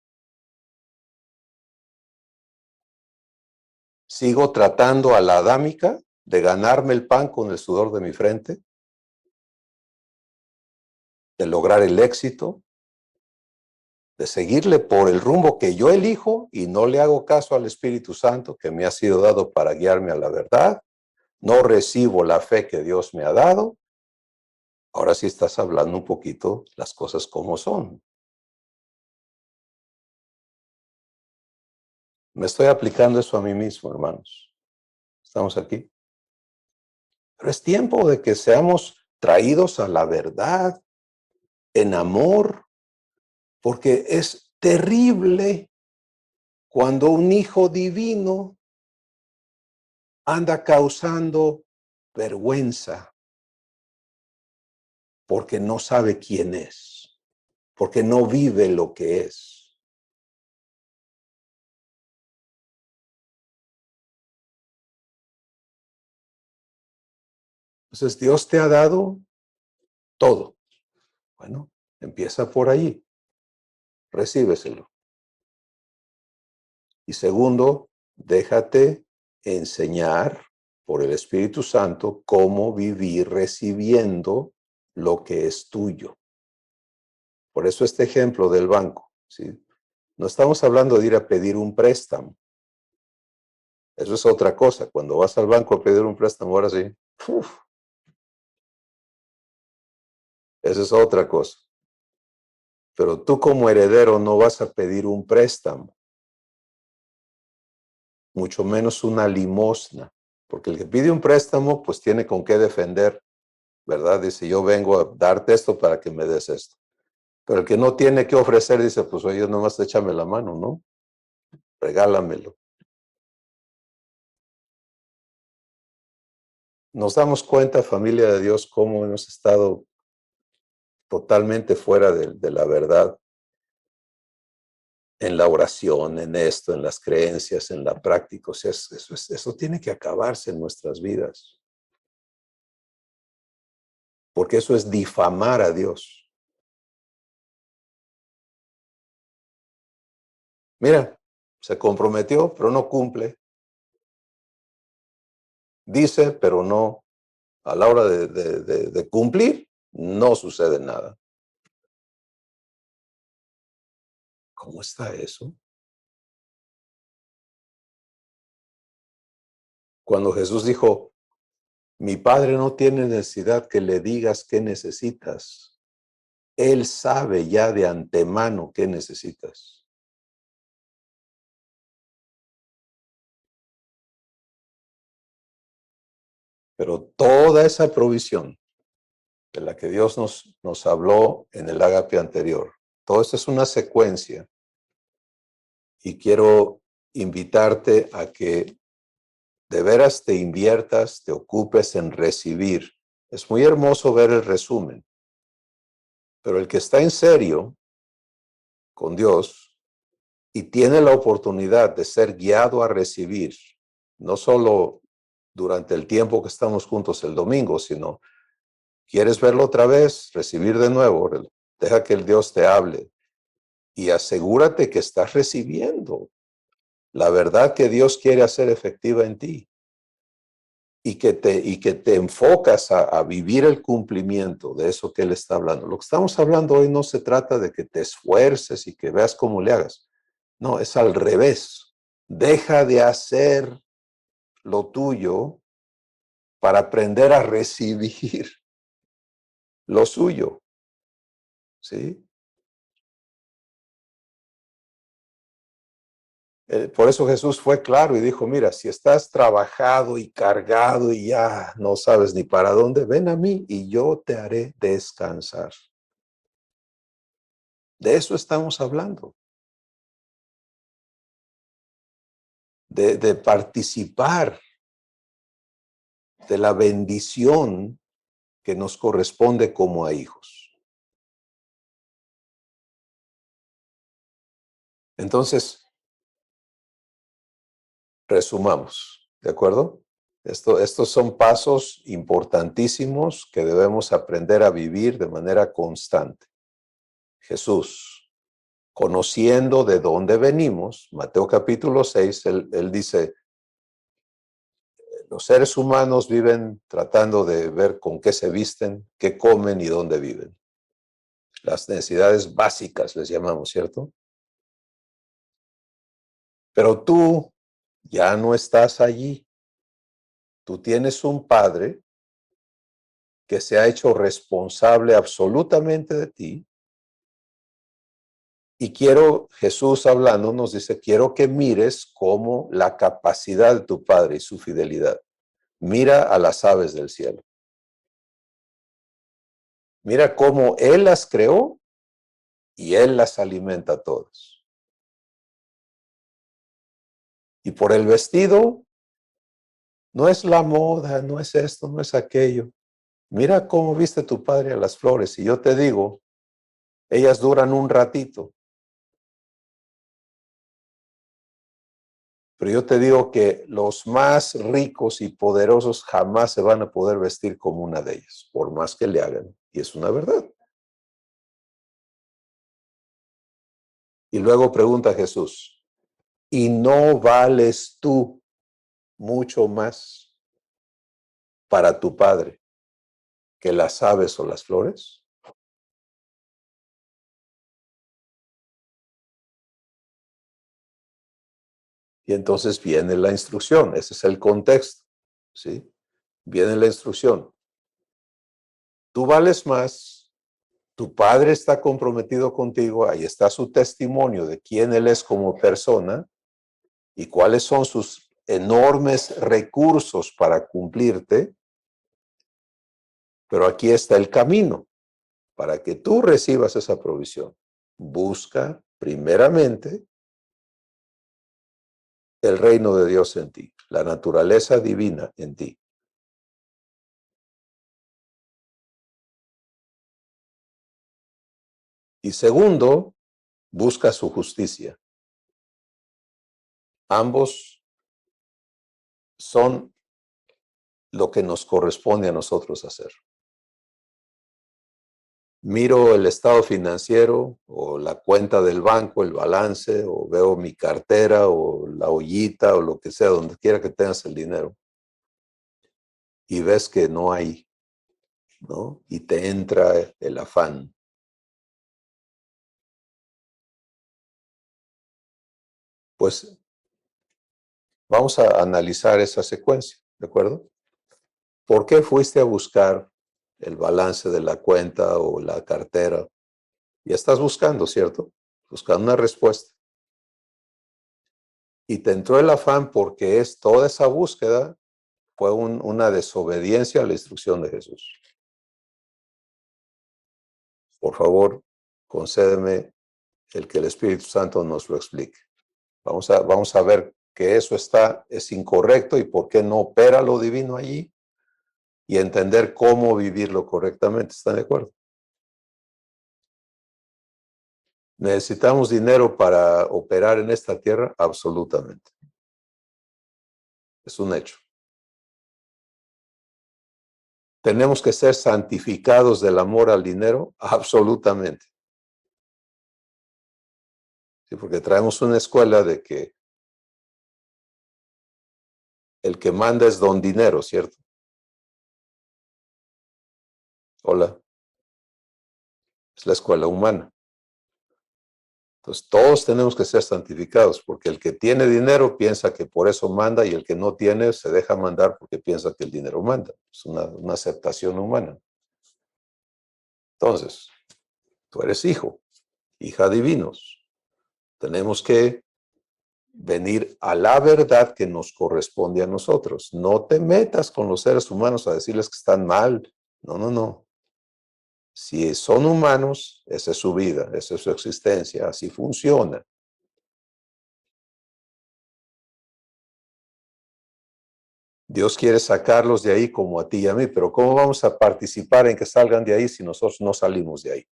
Sigo tratando a la adámica de ganarme el pan con el sudor de mi frente, de lograr el éxito, de seguirle por el rumbo que yo elijo y no le hago caso al Espíritu Santo que me ha sido dado para guiarme a la verdad. No recibo la fe que Dios me ha dado. Ahora sí estás hablando un poquito las cosas como son. Me estoy aplicando eso a mí mismo, hermanos. Estamos aquí. Pero es tiempo de que seamos traídos a la verdad en amor, porque es terrible cuando un hijo divino anda causando vergüenza porque no sabe quién es, porque no vive lo que es. Entonces Dios te ha dado todo. Bueno, empieza por allí, recíbeselo. Y segundo, déjate enseñar por el Espíritu Santo cómo vivir recibiendo lo que es tuyo. Por eso este ejemplo del banco, ¿sí? No estamos hablando de ir a pedir un préstamo. Eso es otra cosa. Cuando vas al banco a pedir un préstamo, ahora sí, ¡uf! Eso es otra cosa. Pero tú como heredero no vas a pedir un préstamo, mucho menos una limosna, porque el que pide un préstamo, pues tiene con qué defender, ¿verdad? Dice, yo vengo a darte esto para que me des esto. Pero el que no tiene que ofrecer, dice, pues oye, nomás échame la mano, ¿no? Regálamelo. Nos damos cuenta, familia de Dios, cómo hemos estado totalmente fuera de la verdad en la oración, en esto, en las creencias, en la práctica. O sea, eso tiene que acabarse en nuestras vidas, porque eso es difamar a Dios. Mira, se comprometió, pero no cumple. Dice, pero no. A la hora de cumplir, no sucede nada. ¿Cómo está eso? Cuando Jesús dijo, mi Padre no tiene necesidad que le digas qué necesitas. Él sabe ya de antemano qué necesitas. Pero toda esa provisión de la que Dios nos habló en el ágape anterior, todo esto es una secuencia y quiero invitarte a que de veras te inviertas, te ocupes en recibir Es muy hermoso ver el resumen, pero el que está en serio con Dios y tiene la oportunidad de ser guiado a recibir, no solo durante el tiempo que estamos juntos el domingo, sino quieres verlo otra vez, recibir de nuevo, deja que el Dios te hable y asegúrate que estás recibiendo la verdad que Dios quiere hacer efectiva en ti y que te enfocas a vivir el cumplimiento de eso que Él está hablando. Lo que estamos hablando hoy no se trata de que te esfuerces y que veas cómo le hagas. No, es al revés. Deja de hacer lo tuyo para aprender a recibir lo suyo. ¿Sí? Por eso Jesús fue claro y dijo, mira, si estás trabajado y cargado y ya no sabes ni para dónde, ven a mí y yo te haré descansar. De eso estamos hablando, de participar de la bendición que nos corresponde como a hijos. Entonces, resumamos, ¿de acuerdo? Estos son pasos importantísimos que debemos aprender a vivir de manera constante. Jesús, conociendo de dónde venimos, Mateo capítulo 6, él dice, los seres humanos viven tratando de ver con qué se visten, qué comen y dónde viven. Las necesidades básicas les llamamos, ¿cierto? Pero tú ya no estás allí. Tú tienes un padre que se ha hecho responsable absolutamente de ti. Y quiero, Jesús hablando, nos dice, quiero que mires cómo la capacidad de tu padre y su fidelidad. Mira a las aves del cielo. Mira cómo Él las creó y Él las alimenta a todas. Y por el vestido, no es la moda, no es esto, no es aquello. Mira cómo viste tu padre a las flores. Y yo te digo, ellas duran un ratito. Pero yo te digo que los más ricos y poderosos jamás se van a poder vestir como una de ellas, por más que le hagan. Y es una verdad. Y luego pregunta Jesús, ¿y no vales tú mucho más para tu padre que las aves o las flores? Y entonces viene la instrucción, ese es el contexto, ¿sí? Viene la instrucción. Tú vales más, tu padre está comprometido contigo, ahí está su testimonio de quién él es como persona y cuáles son sus enormes recursos para cumplirte, pero aquí está el camino para que tú recibas esa provisión. Busca primeramente el reino de Dios en ti, la naturaleza divina en ti. Y segundo, busca su justicia. Ambos son lo que nos corresponde a nosotros hacer. Miro el estado financiero o la cuenta del banco, el balance, o veo mi cartera o la ollita o lo que sea, donde quiera que tengas el dinero, y ves que no hay, ¿no? Y te entra el afán. Pues vamos a analizar esa secuencia, ¿de acuerdo? ¿Por qué fuiste a buscar el balance de la cuenta o la cartera? Y estás buscando, ¿cierto? Buscando una respuesta. Y te entró el afán porque es toda esa búsqueda fue una desobediencia a la instrucción de Jesús. Por favor, concédeme el que el Espíritu Santo nos lo explique. Vamos a ver que eso es incorrecto y por qué no opera lo divino allí. y entender cómo vivirlo correctamente. ¿Están de acuerdo? ¿Necesitamos dinero para operar en esta tierra? Absolutamente. Es un hecho. ¿Tenemos que ser santificados del amor al dinero? Absolutamente. Sí, porque traemos una escuela de que el que manda es don dinero, ¿cierto? Hola, es la escuela humana. Entonces, todos tenemos que ser santificados, porque el que tiene dinero piensa que por eso manda y el que no tiene se deja mandar porque piensa que el dinero manda. Es una aceptación humana. Entonces, tú eres hijo, hija divinos. Tenemos que venir a la verdad que nos corresponde a nosotros. No te metas con los seres humanos a decirles que están mal. No, no, no. Si son humanos, esa es su vida, esa es su existencia, así funciona. Dios quiere sacarlos de ahí como a ti y a mí, pero ¿cómo vamos a participar en que salgan de ahí si nosotros no salimos de ahí?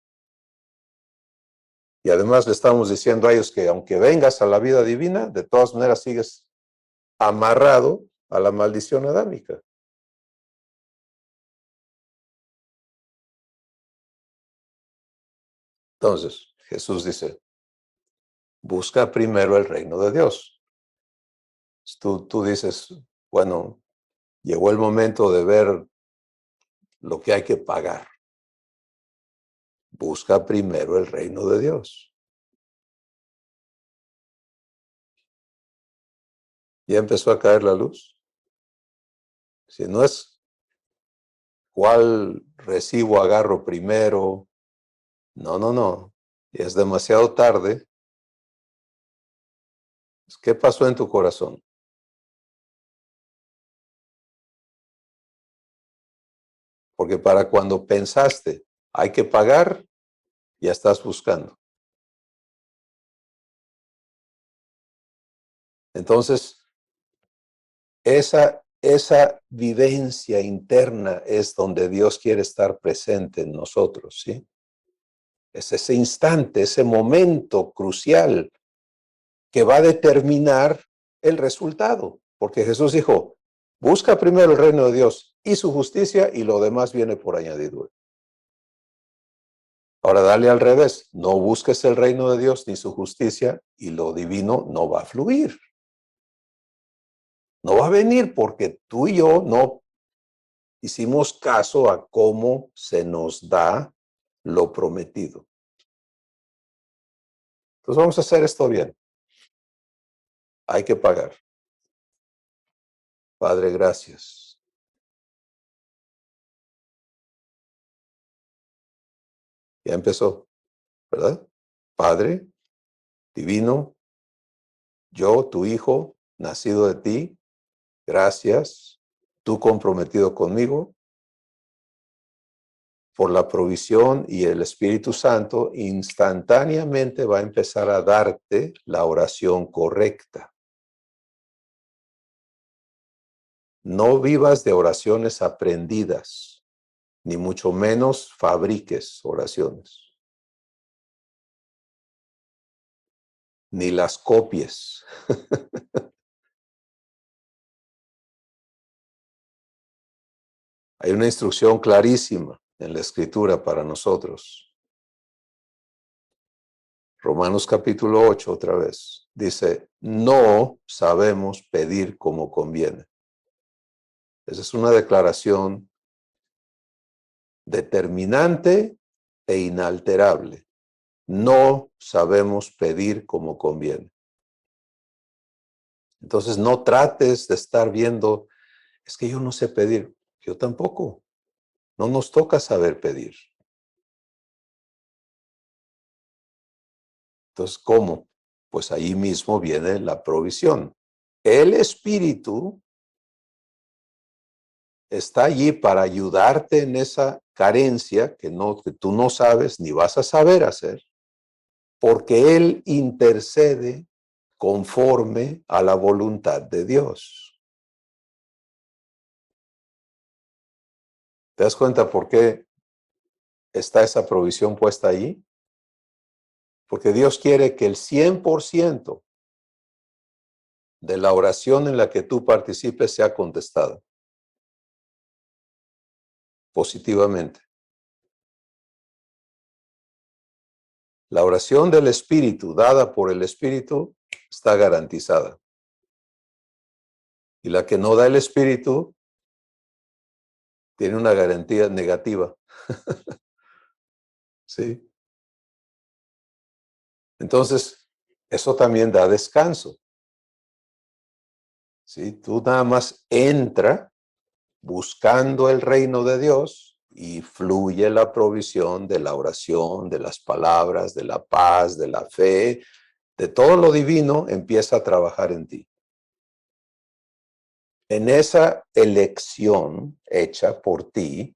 Y además le estamos diciendo a ellos que aunque vengas a la vida divina, de todas maneras sigues amarrado a la maldición adámica. Entonces, Jesús dice, busca primero el reino de Dios. Tú dices, bueno, llegó el momento de ver lo que hay que pagar. Busca primero el reino de Dios. Ya empezó a caer la luz. Si no es cuál recibo agarro primero, no, no, no. Es demasiado tarde. ¿Qué pasó en tu corazón? Porque para cuando pensaste, hay que pagar, ya estás buscando. Entonces, esa vivencia interna es donde Dios quiere estar presente en nosotros, ¿sí? Es ese instante, ese momento crucial que va a determinar el resultado. Porque Jesús dijo, busca primero el reino de Dios y su justicia y lo demás viene por añadidura. Ahora dale al revés, no busques el reino de Dios ni su justicia y lo divino no va a fluir. No va a venir porque tú y yo no hicimos caso a cómo se nos da lo prometido. Entonces vamos a hacer esto bien. Hay que pagar. Padre, gracias. Ya empezó, ¿verdad? Padre, divino, yo, tu hijo, nacido de ti, gracias. Tú comprometido conmigo por la provisión y el Espíritu Santo instantáneamente va a empezar a darte la oración correcta. No vivas de oraciones aprendidas, ni mucho menos fabriques oraciones, ni las copies. Hay una instrucción clarísima en la Escritura para nosotros. Romanos capítulo 8 otra vez. Dice, no sabemos pedir como conviene. Esa es una declaración determinante e inalterable. No sabemos pedir como conviene. Entonces no trates de estar viendo, es que yo no sé pedir. Yo tampoco. No nos toca saber pedir. Entonces, ¿cómo? Pues ahí mismo viene la provisión. El Espíritu está allí para ayudarte en esa carencia que tú no sabes ni vas a saber hacer, porque Él intercede conforme a la voluntad de Dios. ¿Te das cuenta por qué está esa provisión puesta ahí? Porque Dios quiere que el 100% de la oración en la que tú participes sea contestada positivamente. La oración del Espíritu, dada por el Espíritu, está garantizada. Y la que no da el Espíritu tiene una garantía negativa. ¿Sí? Entonces, eso también da descanso. ¿Sí? Tú nada más entra buscando el reino de Dios y fluye la provisión de la oración, de las palabras, de la paz, de la fe, de todo lo divino empieza a trabajar en ti. En esa elección hecha por ti,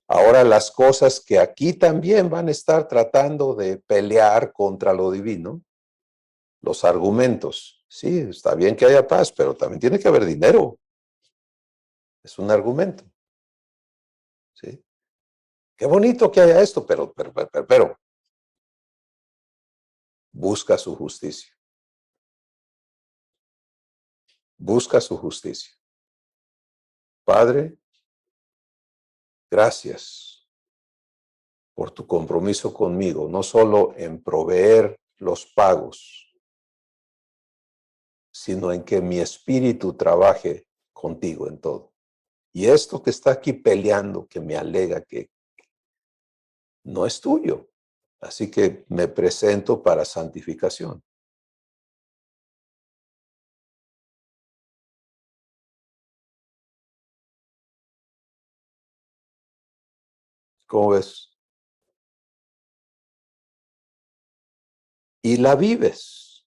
ahora las cosas que aquí también van a estar tratando de pelear contra lo divino, los argumentos. Sí, está bien que haya paz, pero también tiene que haber dinero. Es un argumento. ¿Sí? Qué bonito que haya esto, pero busca su justicia. Busca su justicia. Padre, gracias por tu compromiso conmigo, no solo en proveer los pagos, sino en que mi espíritu trabaje contigo en todo. Y esto que está aquí peleando, que me alega que no es tuyo. Así que me presento para santificación. ¿Cómo ves? Y la vives.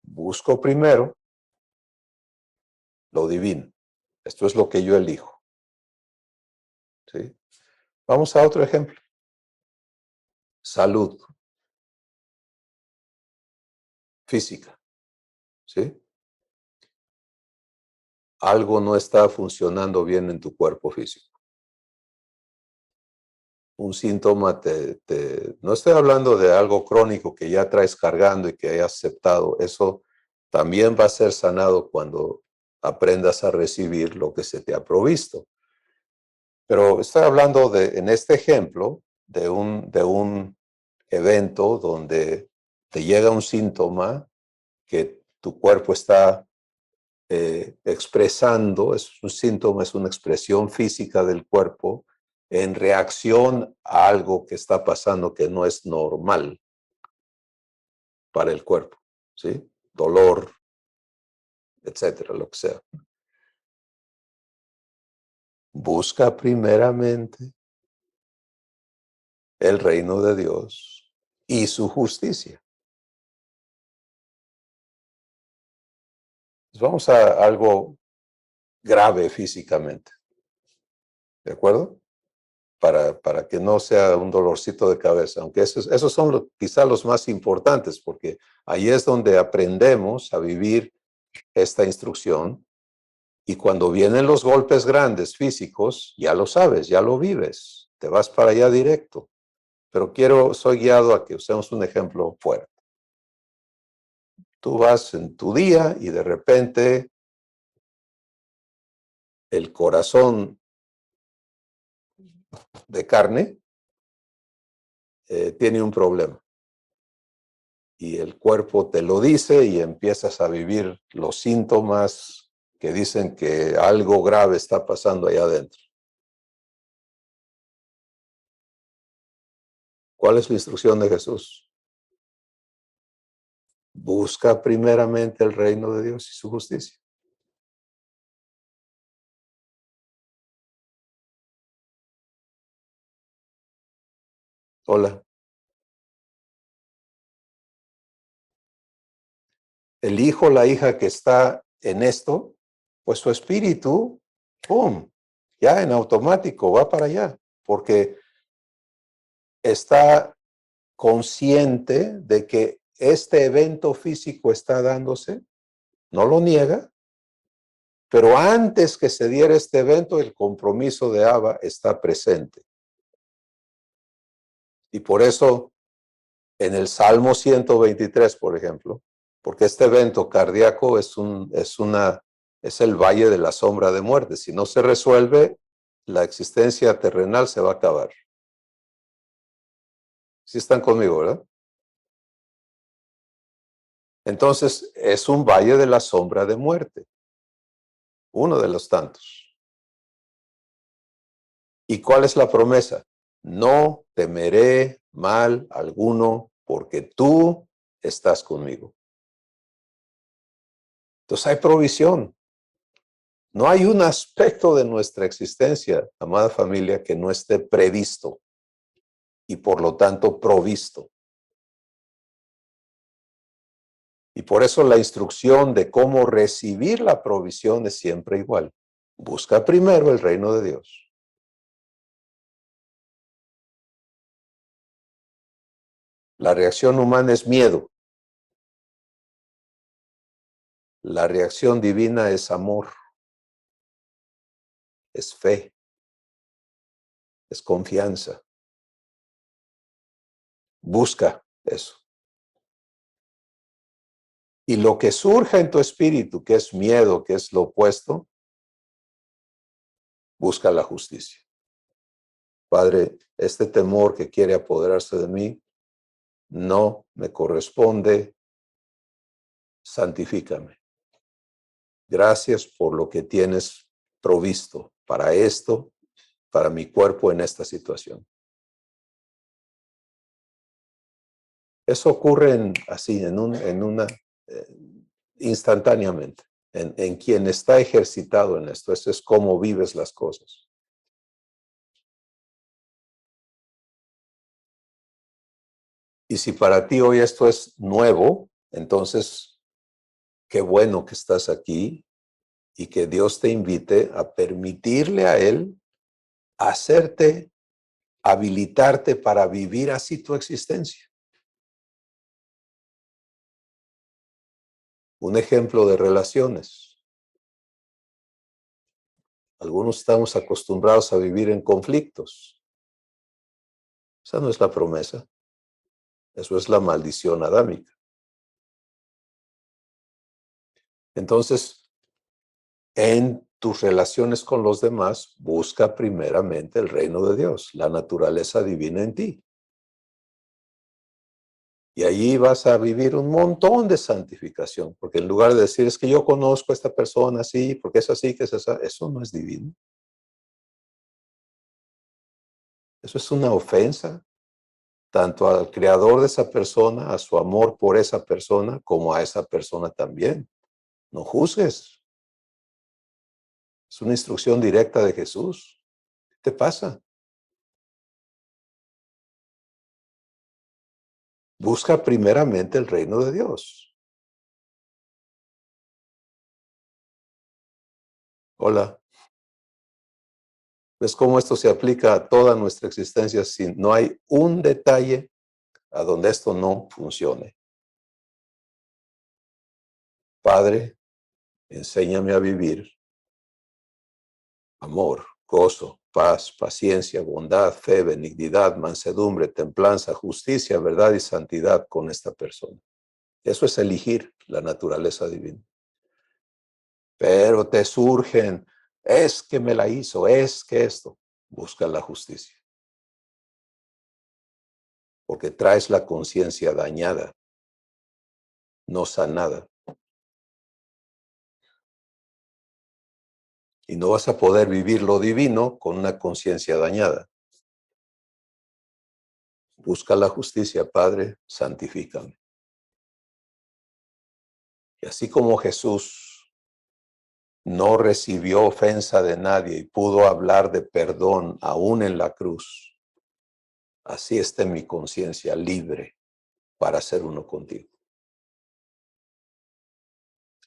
Busco primero lo divino. Esto es lo que yo elijo. ¿Sí? Vamos a otro ejemplo. Salud física. ¿Sí? Algo no está funcionando bien en tu cuerpo físico. Un síntoma no estoy hablando de algo crónico que ya traes cargando y que hayas aceptado. Eso también va a ser sanado cuando aprendas a recibir lo que se te ha provisto. Pero estoy hablando en este ejemplo de un evento donde te llega un síntoma que tu cuerpo está expresando, es un síntoma, es una expresión física del cuerpo en reacción a algo que está pasando que no es normal para el cuerpo, ¿sí? Dolor, etcétera, lo que sea. Busca primeramente el reino de Dios y su justicia. Vamos a algo grave físicamente, ¿de acuerdo? Para que no sea un dolorcito de cabeza, aunque esos son quizá los más importantes, porque ahí es donde aprendemos a vivir esta instrucción, y cuando vienen los golpes grandes físicos, ya lo sabes, ya lo vives, te vas para allá directo. Pero soy guiado a que usemos un ejemplo fuera. Tú vas en tu día y de repente el corazón de carne tiene un problema. Y el cuerpo te lo dice y empiezas a vivir los síntomas que dicen que algo grave está pasando allá adentro. ¿Cuál es la instrucción de Jesús? Busca primeramente el reino de Dios y su justicia. Hola. El hijo, la hija que está en esto, pues su espíritu, ¡pum!, ya en automático va para allá, porque está consciente de que este evento físico está dándose no lo niega, pero antes que se diera este evento, el compromiso de Abba está presente. Y por eso, en el Salmo 123, por ejemplo, porque este evento cardíaco es el valle de la sombra de muerte. Si no se resuelve, la existencia terrenal se va a acabar. ¿Sí están conmigo, verdad? Entonces, es un valle de la sombra de muerte, uno de los tantos. ¿Y cuál es la promesa? No temeré mal alguno porque tú estás conmigo. Entonces hay provisión. No hay un aspecto de nuestra existencia, amada familia, que no esté previsto y por lo tanto provisto. Y por eso la instrucción de cómo recibir la provisión es siempre igual. Busca primero el reino de Dios. La reacción humana es miedo. La reacción divina es amor, es fe, es confianza. Busca eso. Y lo que surja en tu espíritu, que es miedo, que es lo opuesto, busca la justicia. Padre, este temor que quiere apoderarse de mí no me corresponde. Santifícame. Gracias por lo que tienes provisto para esto, para mi cuerpo en esta situación. Eso ocurre eh, instantáneamente, en quien está ejercitado en esto. Eso es cómo vives las cosas. Y si para ti hoy esto es nuevo, entonces qué bueno que estás aquí y que Dios te invite a permitirle a Él hacerte, habilitarte para vivir así tu existencia. Un ejemplo de relaciones. Algunos estamos acostumbrados a vivir en conflictos. Esa no es la promesa. Eso es la maldición adámica. Entonces, en tus relaciones con los demás, busca primeramente el reino de Dios, la naturaleza divina en ti. Y allí vas a vivir un montón de santificación, porque en lugar de decir, es que yo conozco a esta persona así, porque es así, que es esa, eso no es divino. Eso es una ofensa, tanto al creador de esa persona, a su amor por esa persona, como a esa persona también. No juzgues. Es una instrucción directa de Jesús. ¿Qué te pasa? Busca primeramente el reino de Dios. Hola. ¿Ves cómo esto se aplica a toda nuestra existencia? Si no hay un detalle a donde esto no funcione. Padre, enséñame a vivir amor, gozo, paz, paciencia, bondad, fe, benignidad, mansedumbre, templanza, justicia, verdad y santidad con esta persona. Eso es elegir la naturaleza divina. Pero te surgen, es que me la hizo, es que esto. Busca la justicia. Porque traes la conciencia dañada, no sanada. Y no vas a poder vivir lo divino con una conciencia dañada. Busca la justicia, Padre, santifícame. Y así como Jesús no recibió ofensa de nadie y pudo hablar de perdón aún en la cruz, así esté mi conciencia libre para ser uno contigo.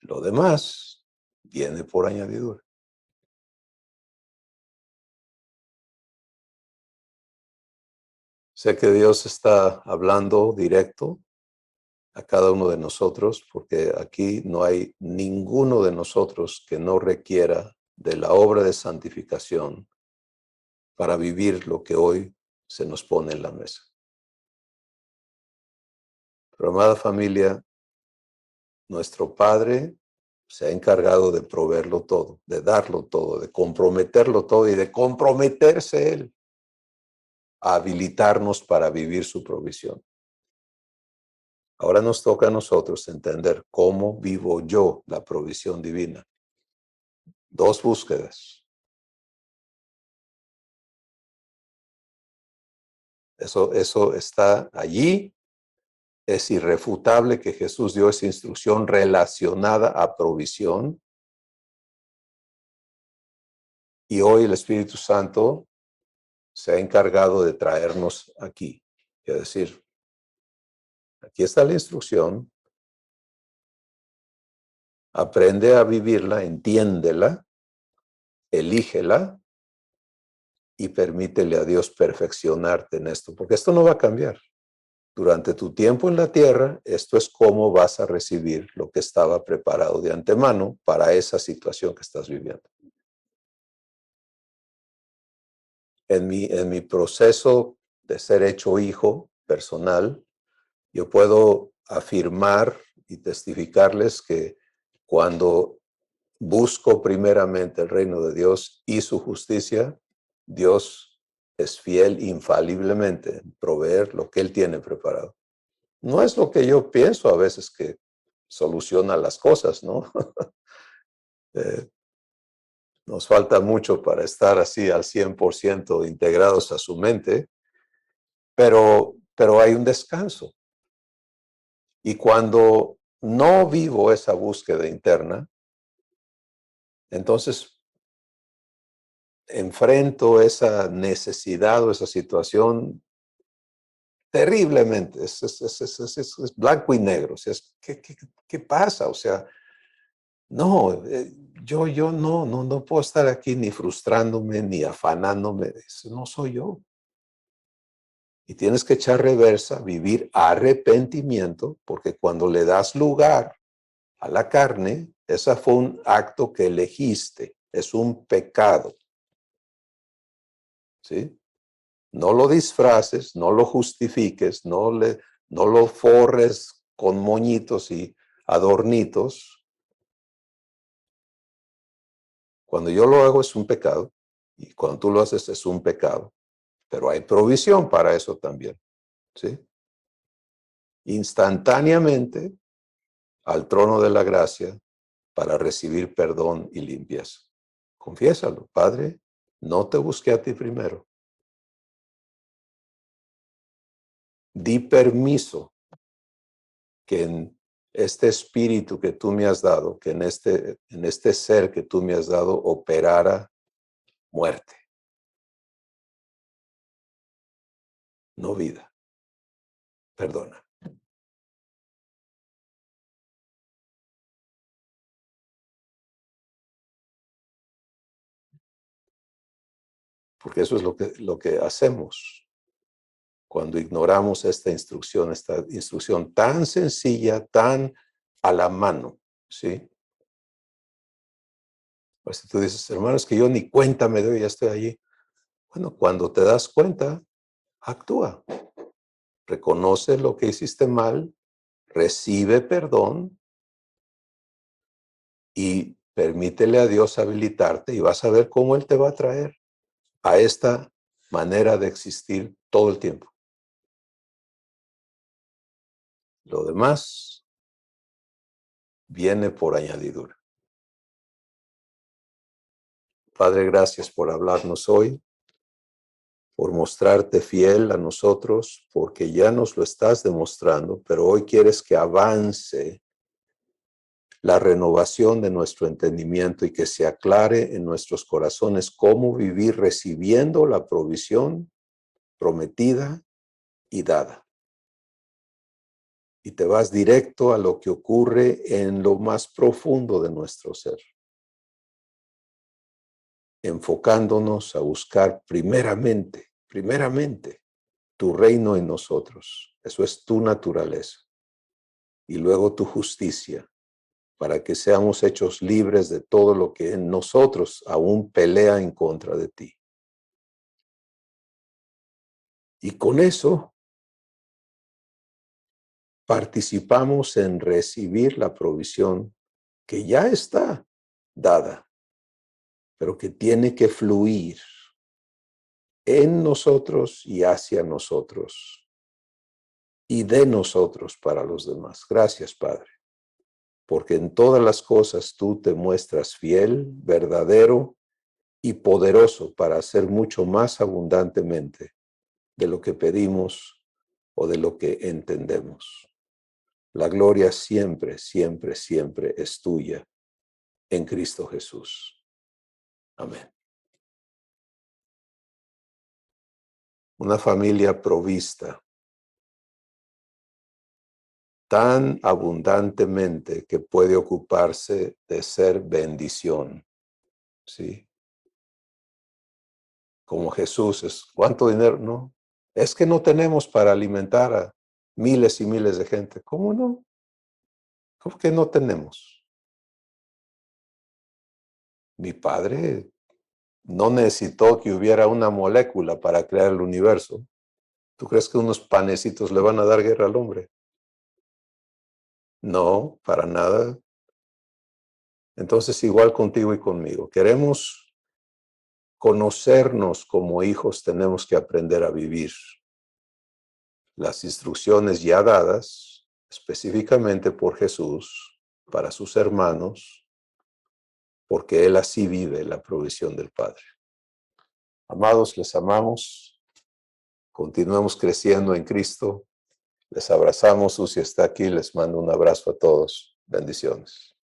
Lo demás viene por añadidura. Sé que Dios está hablando directo a cada uno de nosotros, porque aquí no hay ninguno de nosotros que no requiera de la obra de santificación para vivir lo que hoy se nos pone en la mesa. Pero, amada familia, nuestro Padre se ha encargado de proveerlo todo, de darlo todo, de comprometerlo todo y de comprometerse Él a habilitarnos para vivir su provisión. Ahora nos toca a nosotros entender cómo vivo yo la provisión divina. Dos búsquedas. Eso está allí. Es irrefutable que Jesús dio esa instrucción relacionada a provisión. Y hoy el Espíritu Santo se ha encargado de traernos aquí. Es decir, aquí está la instrucción. Aprende a vivirla, entiéndela, elígela y permítele a Dios perfeccionarte en esto, porque esto no va a cambiar. Durante tu tiempo en la tierra, esto es cómo vas a recibir lo que estaba preparado de antemano para esa situación que estás viviendo. En mi proceso de ser hecho hijo personal, yo puedo afirmar y testificarles que cuando busco primeramente el reino de Dios y su justicia, Dios es fiel infaliblemente en proveer lo que Él tiene preparado. No es lo que yo pienso a veces que soluciona las cosas, ¿no? eh, nos falta mucho para estar así al 100% integrados a su mente, pero hay un descanso. Y cuando no vivo esa búsqueda interna, entonces enfrento esa necesidad o esa situación terriblemente. Es blanco y negro. O sea, ¿qué pasa? O sea, no, yo no puedo estar aquí ni frustrándome ni afanándome. Eso no soy yo. Y tienes que echar reversa, vivir arrepentimiento, porque cuando le das lugar a la carne, ese fue un acto que elegiste, es un pecado. ¿Sí? No lo disfraces, no lo justifiques, no lo forres con moñitos y adornitos. Cuando yo lo hago es un pecado y cuando tú lo haces es un pecado, pero hay provisión para eso también, ¿sí? Instantáneamente al trono de la gracia para recibir perdón y limpieza. Confiésalo, Padre, no te busqué a ti primero. Di permiso que en este espíritu que tú me has dado, que en este ser que tú me has dado, operara muerte, no vida. Perdona. Porque eso es lo que hacemos cuando ignoramos esta instrucción tan sencilla, tan a la mano, ¿sí? Pues si tú dices, hermano, es que yo ni cuenta me doy, ya estoy allí. Bueno, cuando te das cuenta, actúa. Reconoce lo que hiciste mal, recibe perdón y permítele a Dios habilitarte y vas a ver cómo Él te va a traer a esta manera de existir todo el tiempo. Lo demás viene por añadidura. Padre, gracias por hablarnos hoy, por mostrarte fiel a nosotros, porque ya nos lo estás demostrando, pero hoy quieres que avance la renovación de nuestro entendimiento y que se aclare en nuestros corazones cómo vivir recibiendo la provisión prometida y dada. Y te vas directo a lo que ocurre en lo más profundo de nuestro ser, enfocándonos a buscar primeramente tu reino en nosotros. Eso es tu naturaleza. y luego tu justicia, para que seamos hechos libres de todo lo que en nosotros aún pelea en contra de ti. Y con eso participamos en recibir la provisión que ya está dada, pero que tiene que fluir en nosotros y hacia nosotros y de nosotros para los demás. Gracias, Padre, porque en todas las cosas tú te muestras fiel, verdadero y poderoso para hacer mucho más abundantemente de lo que pedimos o de lo que entendemos. La gloria siempre, siempre, siempre es tuya en Cristo Jesús. Amén. Una familia provista tan abundantemente que puede ocuparse de ser bendición. ¿Sí? Como Jesús es, ¿cuánto dinero? No, es que no tenemos para alimentar a miles y miles de gente. ¿Cómo no? ¿Cómo que no tenemos? Mi Padre no necesitó que hubiera una molécula para crear el universo. ¿Tú crees que unos panecitos le van a dar guerra al hombre? No, para nada. Entonces, igual contigo y conmigo. Queremos conocernos como hijos, tenemos que aprender a vivir las instrucciones ya dadas específicamente por Jesús para sus hermanos, porque Él así vive la provisión del Padre. Amados, les amamos. Continuemos creciendo en Cristo. Les abrazamos. Susi está aquí. Les mando un abrazo a todos. Bendiciones.